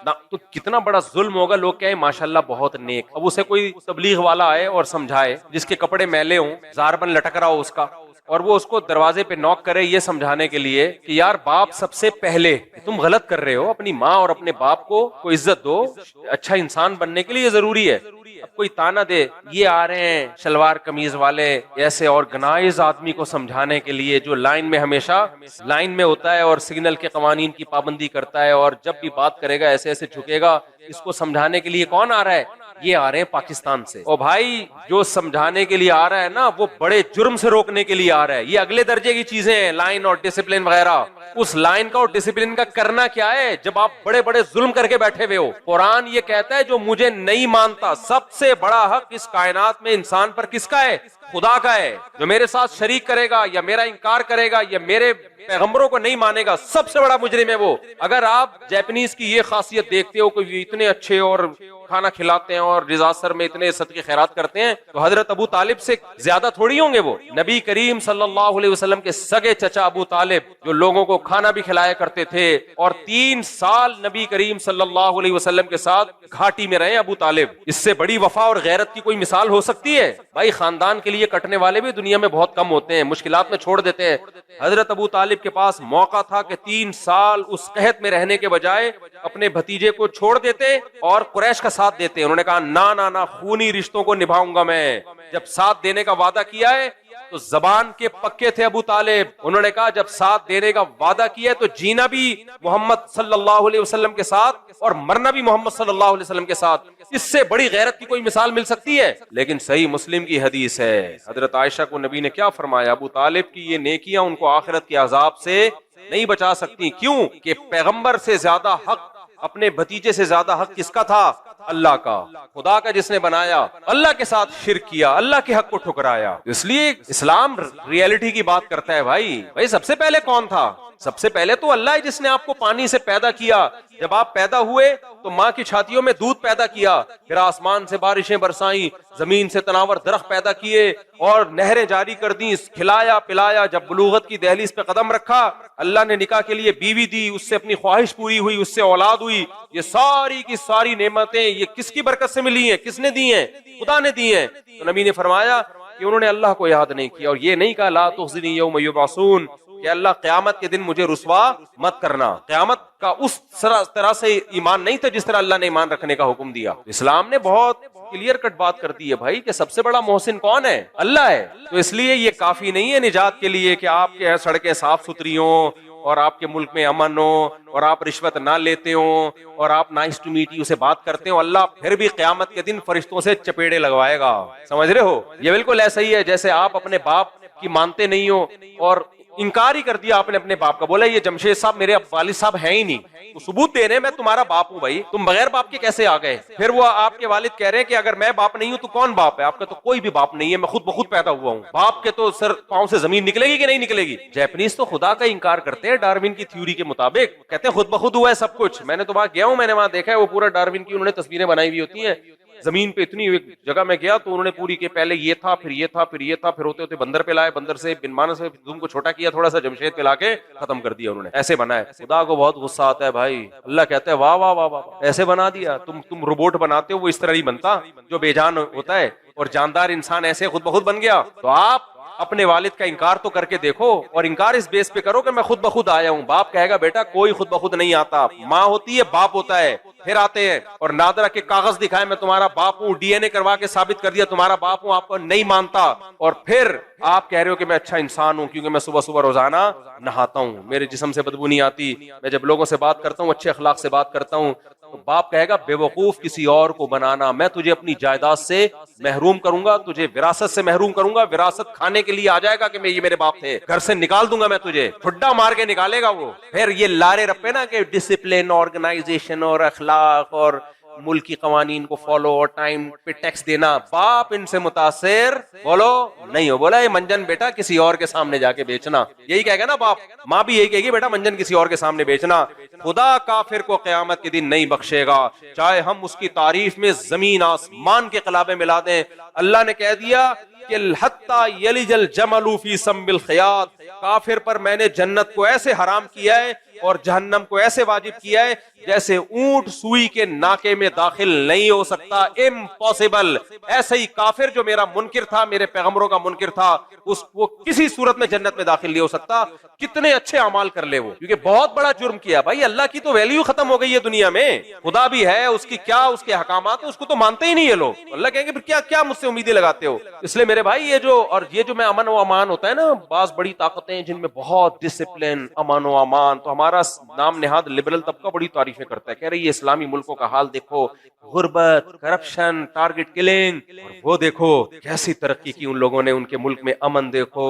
ना। तो कितना बड़ा जुल्म होगा। लोग क्या है माशाल्लाह बहुत नेक, अब उसे कोई तबलीग वाला आए और समझाए, जिसके कपड़े मैले हों, जारबन लटक रहा हो उसका, और वो उसको दरवाजे पे नॉक करे ये समझाने के लिए कि यार बाप सबसे पहले, तुम गलत कर रहे हो, अपनी माँ और अपने बाप को इज्जत दो, अच्छा इंसान बनने के लिए जरूरी है। अब कोई ताना दे, ये आ रहे हैं शलवार कमीज वाले ऐसे ऑर्गेनाइज आदमी को समझाने के लिए जो लाइन में हमेशा लाइन में होता है और सिग्नल के कवानीन की पाबंदी करता है और जब भी बात करेगा ऐसे ऐसे झुकेगा, इसको समझाने के लिए कौन आ रहा है? ये आ रहे हैं पाकिस्तान से। और भाई जो समझाने के लिए आ रहा है ना, वो बड़े जुर्म से रोकने के लिए आ रहा है। ये अगले दर्जे की चीजें हैं, लाइन और डिसिप्लिन वगैरह। उस लाइन का और डिसिप्लिन का करना क्या है जब आप बड़े बड़े जुल्म करके बैठे हुए हो? कुरान ये कहता है जो मुझे नहीं मानता, सबसे बड़ा हक इस कायनात में इंसान पर किसका है? खुदा का है। जो मेरे साथ शरीक करेगा या मेरा इनकार करेगा या मेरे पैगंबरों को नहीं मानेगा, सबसे बड़ा मुजरिम है वो। अगर आप जापानीज की ये खासियत देखते हो कि इतने अच्छे और खाना खिलाते हैं और डिजास्टर में इतने सदके खैरात करते हैं, तो हजरत अबू तालिब से ज्यादा थोड़ी होंगे वो। नबी करीम सल्लल्लाहु अलैहि वसल्लम के सगे चचा अबू तालिब जो लोगों को खाना भी खिलाया करते थे और 3 साल नबी करीम सल्लल्लाहु अलैहि वसल्लम के साथ घाटी में रहे अबू तालिब। इससे बड़ी वफा और गैरत की कोई मिसाल हो सकती है? भाई खानदान के लिए कटने वाले भी दुनिया में बहुत कम होते हैं, मुश्किलात में छोड़ देते हैं। हजरत अबू तालिब के पास मौका था कि 3 साल उस कहत में रहने के बजाय अपने भतीजे को छोड़ देते और कुरैश का साथ देते। उन्होंने कहा ना ना ना, खूनी रिश्तों को निभाऊंगा मैं। जब साथ देने का वादा किया है तो जबान के पक्के थे अबू तालिब। उन्होंने कहा जब साथ देने का वादा किया है तो जीना भी मोहम्मद सल्लल्लाहु अलैहि वसल्लम के साथ और मरना भी मोहम्मद सल्लल्लाहु अलैहि वसल्लम के साथ। इससे बड़ी गैरत की कोई मिसाल मिल सकती है? लेकिन सही मुस्लिम की हदीस है, हजरत आयशा को नबी ने क्या फरमाया? अबू तालिब की ये नेकियां उनको आखिरत के अजाब से नहीं बचा सकती। क्यों? कि पैगंबर से ज्यादा हक, अपने भतीजे से ज्यादा हक किसका था? अल्लाह का। खुदा का जिसने बनाया, अल्लाह के साथ शिर्क किया, अल्लाह के हक को ठुकराया। इसलिए इस्लाम रियलिटी की बात करता है। भाई सबसे पहले कौन था? सबसे पहले तो अल्लाह है जिसने आपको पानी से पैदा किया। जब आप पैदा हुए तो माँ की छातियों में दूध पैदा किया, फिर आसमान से बारिशें बरसाई, जमीन से तनावर दरख्त पैदा किए और नहरें जारी कर दी, खिलाया पिलाया। जब बुलूगत की दहलीज पे कदम रखा, अल्लाह ने निकाह के लिए बीवी दी, उससे अपनी ख्वाहिश पूरी हुई, उससे औलाद हुई। ये सारी की सारी नेमतें ये किसकी बरकत से मिली हैं? किसने दी हैं? खुदा ने दी हैं। तो नबी ने फरमाया कि उन्होंने अल्लाह को याद नहीं किया और ये नहीं कहा ला तुखज़िनी यौम युबअसून, कि अल्लाह क़यामत के दिन मुझे रुसवा मत करना। क़यामत का उस तरह से ईमान नहीं था जिस तरह अल्लाह ने ईमान रखने का हुक्म दिया। इस्लाम ने बहुत क्लियर कट बात कर दी है भाई कि सबसे बड़ा मोहसिन कौन है? अल्लाह है। तो इसलिए ये काफी नहीं है निजात के लिए कि आपके यहाँ सड़कें साफ सुथरी हों और आपके मुल्क में अमन हो और आप रिश्वत ना लेते हो और आप नाइस टू मीट यू से बात करते हो। अल्लाह फिर भी क़यामत के दिन फरिश्तों से चपेड़े लगवाएगा। समझ रहे हो? ये बिल्कुल ऐसा ही है जैसे आप अपने बाप की मानते नहीं हो और इनकार ही कर दिया आपने अपने बाप का। बोला ये जमशेद साहब मेरे वालिद साहब हैं ही नहीं, तो सबूत दे रहे हैं मैं तुम्हारा बाप हूँ। भाई तुम बगैर बाप के कैसे आ गए? फिर वो आपके वालिद कह रहे हैं कि अगर मैं बाप नहीं हूँ तो कौन बाप है? आपका तो कोई भी बाप नहीं है, मैं खुद ब खुद पैदा हुआ हूँ। बाप के तो सर पाँव से जमीन निकलेगी कि नहीं निकलेगी? जापानीज तो खुदा का इंकार करते हैं डार्विन की थ्योरी के मुताबिक, कहते हैं खुद ब खुद हुआ है सब कुछ। मैंने तो वहां गया हूँ, मैंने वहां देखा है, वो पूरा डार्विन की उन्होंने तस्वीरें बनाई हुई होती है। जमीन पे इतनी एक जगह में गया तो उन्होंने पूरी के पहले ये था, फिर ये था, फिर ये था, फिर होते होते बंदर पे लाए, बंदर से बिन मानस से धूम को छोटा किया, थोड़ा सा जमशेद पे लाके खत्म कर दिया उन्होंने। ऐसे बनाए। खुदा को बहुत गुस्सा आता है भाई। अल्लाह कहता है वाह वाह वाह वाह, ऐसे बना दिया। तुम रोबोट बनाते हो, वो इस तरह नहीं बनता जो बेजान होता है, और जानदार इंसान ऐसे खुद ब खुद बन गया। तो आप अपने वालिद का इंकार तो करके देखो, और इंकार इस बेस पे करो कि मैं खुद ब खुद आया हूँ। बाप कहेगा बेटा कोई खुद ब खुद नहीं आता, माँ होती है, बाप होता है, फिर आते हैं। और नादरा के कागज दिखाए मैं तुम्हारा बाप हूँ, डीएनए करवा के साबित कर दिया तुम्हारा बाप हूँ, आपको नहीं मानता, और फिर आप कह रहे हो कि मैं अच्छा इंसान हूँ क्योंकि मैं सुबह सुबह रोजाना नहाता हूँ, मेरे जिस्म से बदबू नहीं आती, मैं जब लोगों से बात करता हूँ अच्छे अखलाक से बात करता हूँ। तो बाप कहेगा बेवकूफ किसी और को बनाना, मैं तुझे अपनी जायदाद से महरूम करूंगा, तुझे विरासत से महरूम करूंगा, विरासत खाने के लिए आ जाएगा कि मैं ये मेरे बाप थे, घर से निकाल दूंगा मैं तुझे, ठुड्डा मार के निकालेगा वो। फिर ये लारे रप्पे ना कि डिसिप्लिन, ऑर्गेनाइजेशन और अखलाक और मुल्क की कवानीन को फॉलो और टाइम पे टैक्स देना, बाप इनसे मुतासिर बोलो नहीं हो। बोला ये मंजन बेटा किसी और के सामने जाके बेचना, यही कहेगा ना बाप, माँ भी यही कहेगी बेटा मंजन किसी और के सामने बेचना। खुदा काफिर को क़यामत के दिन नहीं बख्शेगा, चाहे हम उसकी तारीफ में जमीन आसमान के क़लाबे मिला दें। अल्लाह ने कह दिया कि हत्ता यलिजल जमलू फी सम्मिल खियात, काफिर पर मैंने जन्नत को ऐसे हराम किया है और जहन्नम को ऐसे वाजिब किया है जैसे ऊंट सुई के नाके में दाखिल नहीं हो सकता, इम्पॉसिबल। ऐसे ही काफिर जो मेरा मुनकिर था, मेरे पैगंबरों का मुनकिर था, वो किसी सूरत में जन्नत में दाखिल नहीं हो सकता, कितने अच्छे अमाल कर ले वो, क्योंकि बहुत बड़ा जुर्म किया भाई। अल्लाह की तो वैल्यू खत्म हो गई है दुनिया में, खुदा भी है, उसकी क्या उसके हकामात, उसको तो मानते ही नहीं है लोग। अल्लाह कहेंगे फिर क्या क्या मुझसे उम्मीदें लगाते हो। इसलिए मेरे भाई ये जो मैं अमन व अमान होता है ना, बास बड़ी ताकतें जिनमें बहुत डिसिप्लिन, अमन व अमान, तो हमारा नाम नेहाद लिबरल तबका बड़ी तारीफें करता है, कह रही है इस्लामी मुल्कों का हाल देखो, गुर्बत, करप्शन, टारगेट किलिंग, और वो देखो कैसी तरक्की की उन लोगों ने, उनके मुल्क में अमन देखो।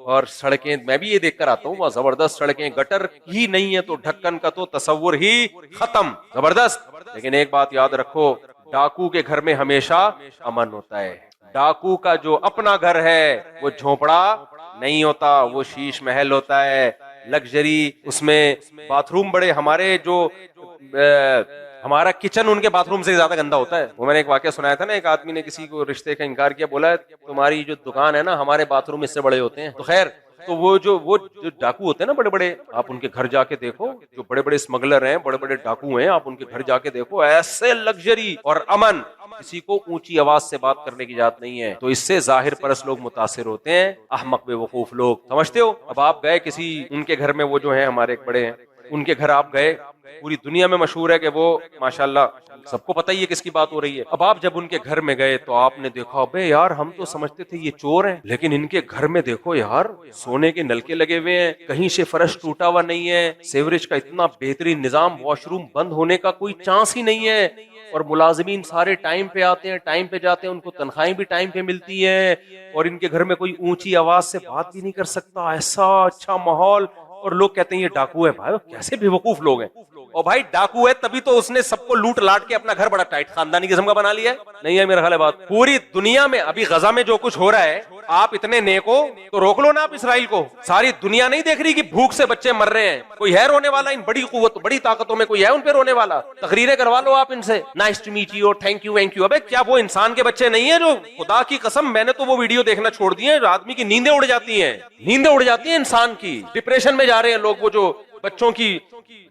और सड़कें मैं भी ये देखकर आता हूँ, बहुत जबरदस्त सड़कें, गटर ही नहीं है तो ढक्कन का तो तस्वुर ही खत्म, जबरदस्त। लेकिन एक बात याद रखो, डाकू के घर में हमेशा अमन होता है। डाकू का जो अपना घर है वो झोपड़ा नहीं होता, वो शीश महल होता है, लग्जरी, उसमें बाथरूम बड़े, हमारे जो हमारा किचन उनके बाथरूम से ज्यादा गंदा होता है। वो मैंने एक वाकया सुनाया था ना, एक आदमी ने किसी को रिश्ते का इनकार किया, बोला तुम्हारी जो दुकान है ना, हमारे बाथरूम इससे बड़े होते हैं। तो खैर, तो वो जो डाकू होते हैं ना बड़े बड़े, आप उनके घर जाके देखो, जो बड़े बड़े स्मगलर हैं, बड़े बड़े डाकू हैं, आप उनके घर जाके देखो, ऐसे लग्जरी और अमन, किसी को ऊंची आवाज से बात करने की जात नहीं है। तो इससे जाहिर परस लोग मुतासिर होते हैं, अहमक बेवकूफ लोग, समझते हो। अब आप गए किसी उनके घर में, वो जो है हमारे एक बड़े हैं, उनके घर आप गए, पूरी दुनिया में मशहूर है कि वो माशाल्लाह सबको पता ही है किसकी बात हो रही है। अब आप जब उनके घर में गए तो आपने देखा, अबे यार हम तो समझते थे ये चोर हैं, लेकिन इनके घर में देखो यार, सोने के नलके लगे हुए हैं, कहीं से फर्श टूटा हुआ नहीं है, सेवरेज का इतना बेहतरीन निजाम, वॉशरूम बंद होने का कोई चांस ही नहीं है, और मुलाजिमीन सारे टाइम पे आते हैं, टाइम पे जाते हैं, उनको तनख्वाहें भी टाइम पे मिलती है, और इनके घर में कोई ऊंची आवाज से बात भी नहीं कर सकता, ऐसा अच्छा माहौल। और लोग कहते हैं ये डाकू है। भाई कैसे बेवकूफ लोग हैं। और भाई डाकू है तभी तो उसने सबको लूट लाट के अपना घर बड़ा टाइट खानदानी किस्म का बना लिया है। नहीं है मेरा ख्याल है बात। पूरी दुनिया में अभी गजा में जो कुछ हो रहा है, आप इतने नेक हो तो रोक लो ना आप इसराइल को। सारी दुनिया नहीं देख रही कि भूख से बच्चे मर रहे हैं, कोई है रोने वाला? इन बड़ी कुव्वत बड़ी ताकतों में कोई है उन पे रोने वाला? तकरीरें करवा लो आप इनसे, nice to meet you, thank you thank you. अबे क्या वो इंसान के बच्चे नहीं है? जो खुदा की कसम मैंने तो वो वीडियो देखना छोड़ दिए, आदमी की नींदें उड़ जाती हैं, नींदें उड़ जाती हैं इंसान की, डिप्रेशन में जा रहे हैं लोग। वो जो बच्चों की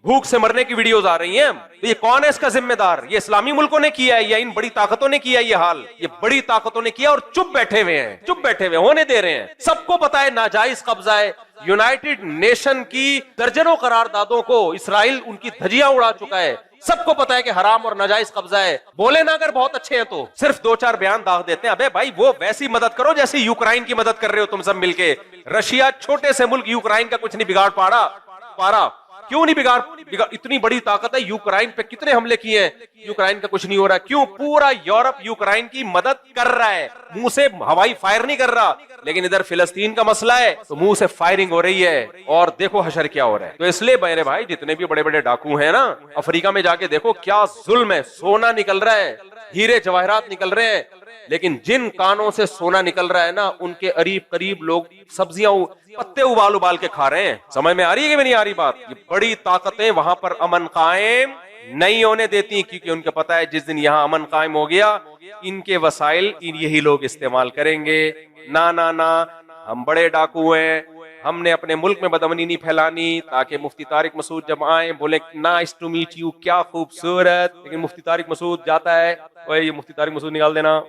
भूख से मरने की वीडियोस आ रही हैं, तो ये कौन है इसका जिम्मेदार? ये इस्लामी मुल्कों ने किया है या इन बड़ी ताकतों ने किया? ये हाल ये बड़ी ताकतों ने किया और चुप बैठे हुए हैं, चुप बैठे हुए होने दे रहे हैं। सबको पता है नाजायज कब्जा है। यूनाइटेड नेशन की दर्जनों करारदादों को इसराइल उनकी धज्जियां उड़ा चुका है। सबको पता है कि हराम और नाजायज कब्जा है। बोले ना अगर बहुत अच्छे हैं तो सिर्फ दो चार बयान दाग देते हैं। अबे भाई वो वैसी मदद करो जैसी यूक्रेन की मदद कर रहे हो तुम सब मिलके। रशिया छोटे से मुल्क, यूक्रेन का कुछ नहीं बिगाड़ पारा। क्यों नहीं बिगाड़? इतनी बड़ी ताकत है, यूक्रेन पे कितने हमले किए हैं, यूक्रेन का कुछ नहीं हो रहा। क्यों? पूरा यूरोप यूक्रेन की मदद कर रहा है, मुंह से हवाई फायर नहीं कर रहा। लेकिन इधर फिलिस्तीन का मसला है तो मुंह से फायरिंग हो रही है, और देखो हशर क्या हो रहा है। तो इसलिए मेरे भाई जितने भी बड़े बड़े डाकू हैं ना, अफ्रीका में जाके देखो क्या जुल्म है। सोना निकल रहा है, हीरे जवाहरात निकल रहे हैं, लेकिन जिन कानों से सोना निकल रहा है ना, उनके करीब करीब लोग सब्जियां पत्ते उबाल के खा रहे हैं। समझ में आ रही है कि नहीं आ रही बात? ये बड़ी ताकतें वहां पर अमन कायम नहीं होने देती, क्योंकि उनको पता है जिस दिन यहाँ अमन कायम हो गया, इनके वसाइल यही लोग इस्तेमाल करेंगे। ना ना ना, हम बड़े डाकू हैं, हमने अपने मुल्क में बदअमनी नहीं फैलानी, ताकि मुफ्ती तारिक मसूद जब आए बोले नाइस टू मीट यू, क्या खूबसूरत। लेकिन मुफ्ती तारिक मसूद जाता है, ओए ये मुफ्ती तारिक मसूद निकाल देना।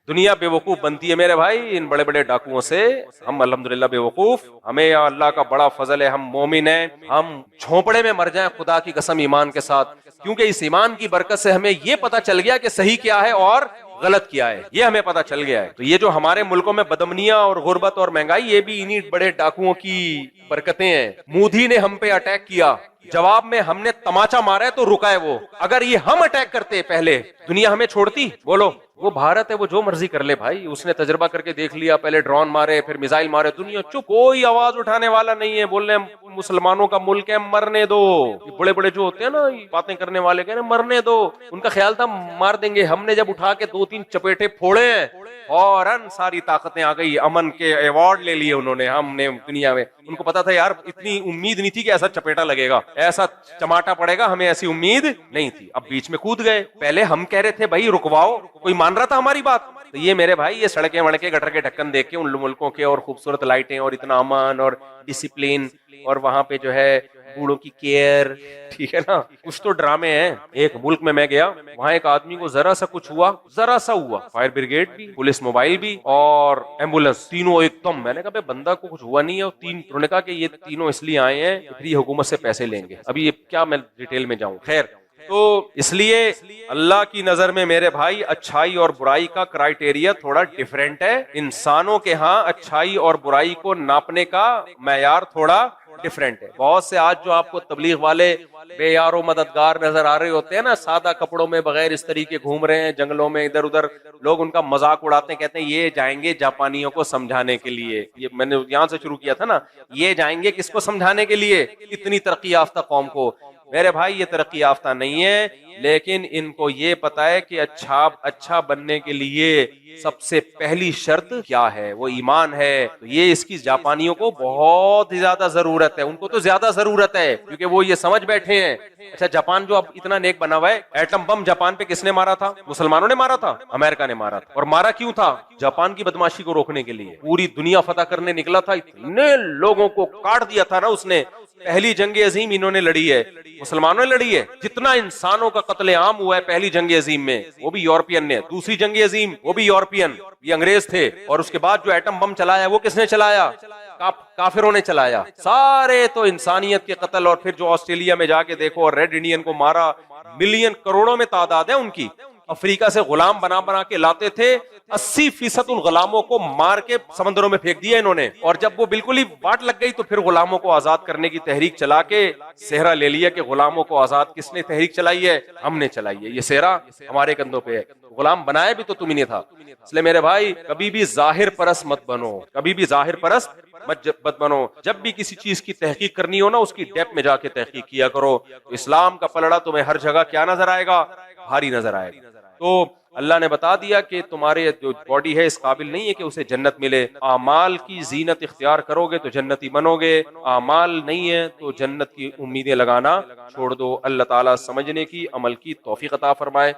दुनिया बेवकूफ बनती है मेरे भाई इन बड़े बड़े डाकुओं से। हम अल्हम्दुलिल्लाह बेवकूफ, हमें अल्लाह का बड़ा फजल है, हम मोमिन हैं। हम झोंपड़े में मर जाएं खुदा की कसम ईमान के साथ, क्योंकि इस ईमान की बरकत से हमें ये पता चल गया कि सही क्या है और गलत क्या है, ये हमें पता चल गया है। तो ये जो हमारे मुल्कों में बदमनियां और गुर्बत और महंगाई, ये भी इन्हीं बड़े डाकुओं की बरकतें हैं। मोदी ने हम पे अटैक किया, जवाब में हमने तमाचा मारा है तो रुका है वो। अगर ये हम अटैक करते पहले, दुनिया हमें छोड़ती? बोलो, वो भारत है, वो जो मर्जी कर ले भाई, उसने तजर्बा करके देख लिया, पहले ड्रोन मारे फिर मिसाइल मारे, दुनिया चुप, कोई आवाज उठाने वाला नहीं है। बोल रहे मुसलमानों का मुल्क है, मरने दो। बड़े बड़े जो होते हैं ना बातें करने वाले, कह रहे मरने दो, उनका ख्याल था मार देंगे। हमने जब उठा के 2 दो तीन चपेटे फोड़े हैं, फौरन सारी ताकतें आ गई, अमन के अवार्ड ले लिए उन्होंने हमने दुनिया में। उनको पता था यार, इतनी उम्मीद नहीं थी कि ऐसा चपेटा लगेगा, ऐसा चमाटा पड़ेगा, हमें ऐसी उम्मीद नहीं थी। अब बीच में कूद गए। पहले हम कह रहे थे भाई रुकवाओ, कोई मान रहा था हमारी बात? तो ये मेरे भाई, ये सड़कें वड़के गटर के ढक्कन देख के उन मुल्कों के, और खूबसूरत लाइटें और इतना अमन और डिसिप्लिन, और वहां पे जो है बूढ़ों की केयर, ठीक है ना, कुछ तो ड्रामे हैं। एक मुल्क में मैं गया, वहां एक आदमी को जरा सा कुछ हुआ, जरा सा हुआ, फायर ब्रिगेड भी, पुलिस मोबाइल भी और एम्बुलेंस, तीनों एकदम। मैंने कहा बंदा को कुछ हुआ नहीं है, और उन्होंने कहा कि ये तीनों इसलिए आए हैं कि फिर ये हुकूमत से पैसे लेंगे। अभी ये क्या मैं डिटेल में जाऊं, खैर। तो इसलिए अल्लाह की नजर में मेरे भाई अच्छाई और बुराई का क्राइटेरिया थोड़ा डिफरेंट है। इंसानों के यहाँ अच्छाई और बुराई को नापने का मैयार थोड़ा डिफरेंट है। बहुत से आज जो आपको तबलीग वाले बेयारो मददगार नजर आ रहे होते हैं ना, सादा कपड़ों में बगैर इस तरीके घूम रहे हैं जंगलों में इधर उधर, लोग उनका मजाक उड़ाते हैं, कहते हैं ये जाएंगे जापानियों को समझाने के लिए। ये मैंने यहां से शुरू किया था ना, ये जाएंगे किसको समझाने के लिए, इतनी तरक्की याफ्ता कौम को। मेरे भाई ये तरक्की याफ्ता नहीं है, लेकिन इनको ये पता है कि अच्छा बनने के लिए सबसे पहली शर्त क्या है, वो ईमान है। तो ये इसकी जापानियों को बहुत ही ज्यादा जरूरत है, उनको तो ज्यादा जरूरत है, क्योंकि वो ये समझ बैठे हैं। अच्छा, जापान जो अब इतना नेक बना हुआ है, एटम बम जापान पे किसने मारा था? मुसलमानों ने मारा था, अमेरिका ने मारा था। और मारा क्यों था? जापान की बदमाशी को रोकने के लिए। पूरी दुनिया फतह करने निकला था, इतने लोगों को काट दिया था ना उसने। पहली जंग अजीम इन्होंने लड़ी है, मुसलमानों ने लड़ी है। जितना इंसानों का कत्लेआम हुआ है पहली जंग अजीम में, वो भी यूरोपियन ने। दूसरी जंग अजीम, वो भी यूरोपियन, ये अंग्रेज थे। और उसके बाद जो एटम बम चलाया, वो किसने चलाया? काफिरों ने चलाया। सारे तो इंसानियत के कत्ल। और फिर जो ऑस्ट्रेलिया में जाके देखो, और रेड इंडियन को मारा, मिलियन करोड़ों में तादाद है उनकी। अफ्रीका से गुलाम बना बना के लाते थे, 80% उन गुलामों को मार के समंदरों में फेंक दिया इन्होंने। और जब वो बिल्कुल ही बाट लग गई, तो फिर गुलामों को आजाद करने की तहरीक चला के सेहरा ले लिया कि गुलामों को आजाद किसने तहरीक चलाई है? हमने चलाई है, ये सेहरा हमारे कंधों पे है। गुलाम बनाया भी तो तुम्ही ने था। इसलिए मेरे भाई, कभी भी जाहिर परस्त मत बनो, कभी भी जाहिर परस्त मत बनो। जब भी किसी चीज की तहकीक करनी हो ना, उसकी डेप्थ में जाके तहकीक किया करो। तो इस्लाम का पलड़ा तुम्हें हर जगह क्या नजर आएगा? भारी नजर आएगा। तो अल्लाह ने बता दिया कि तुम्हारे जो बॉडी है इस काबिल नहीं है कि उसे जन्नत मिले। आमाल की जीनत इख्तियार करोगे तो जन्नती बनोगे, आमाल नहीं है तो जन्नत की उम्मीदें लगाना छोड़ दो। अल्लाह ताला समझने की, अमल की तौफीक अता फरमाए।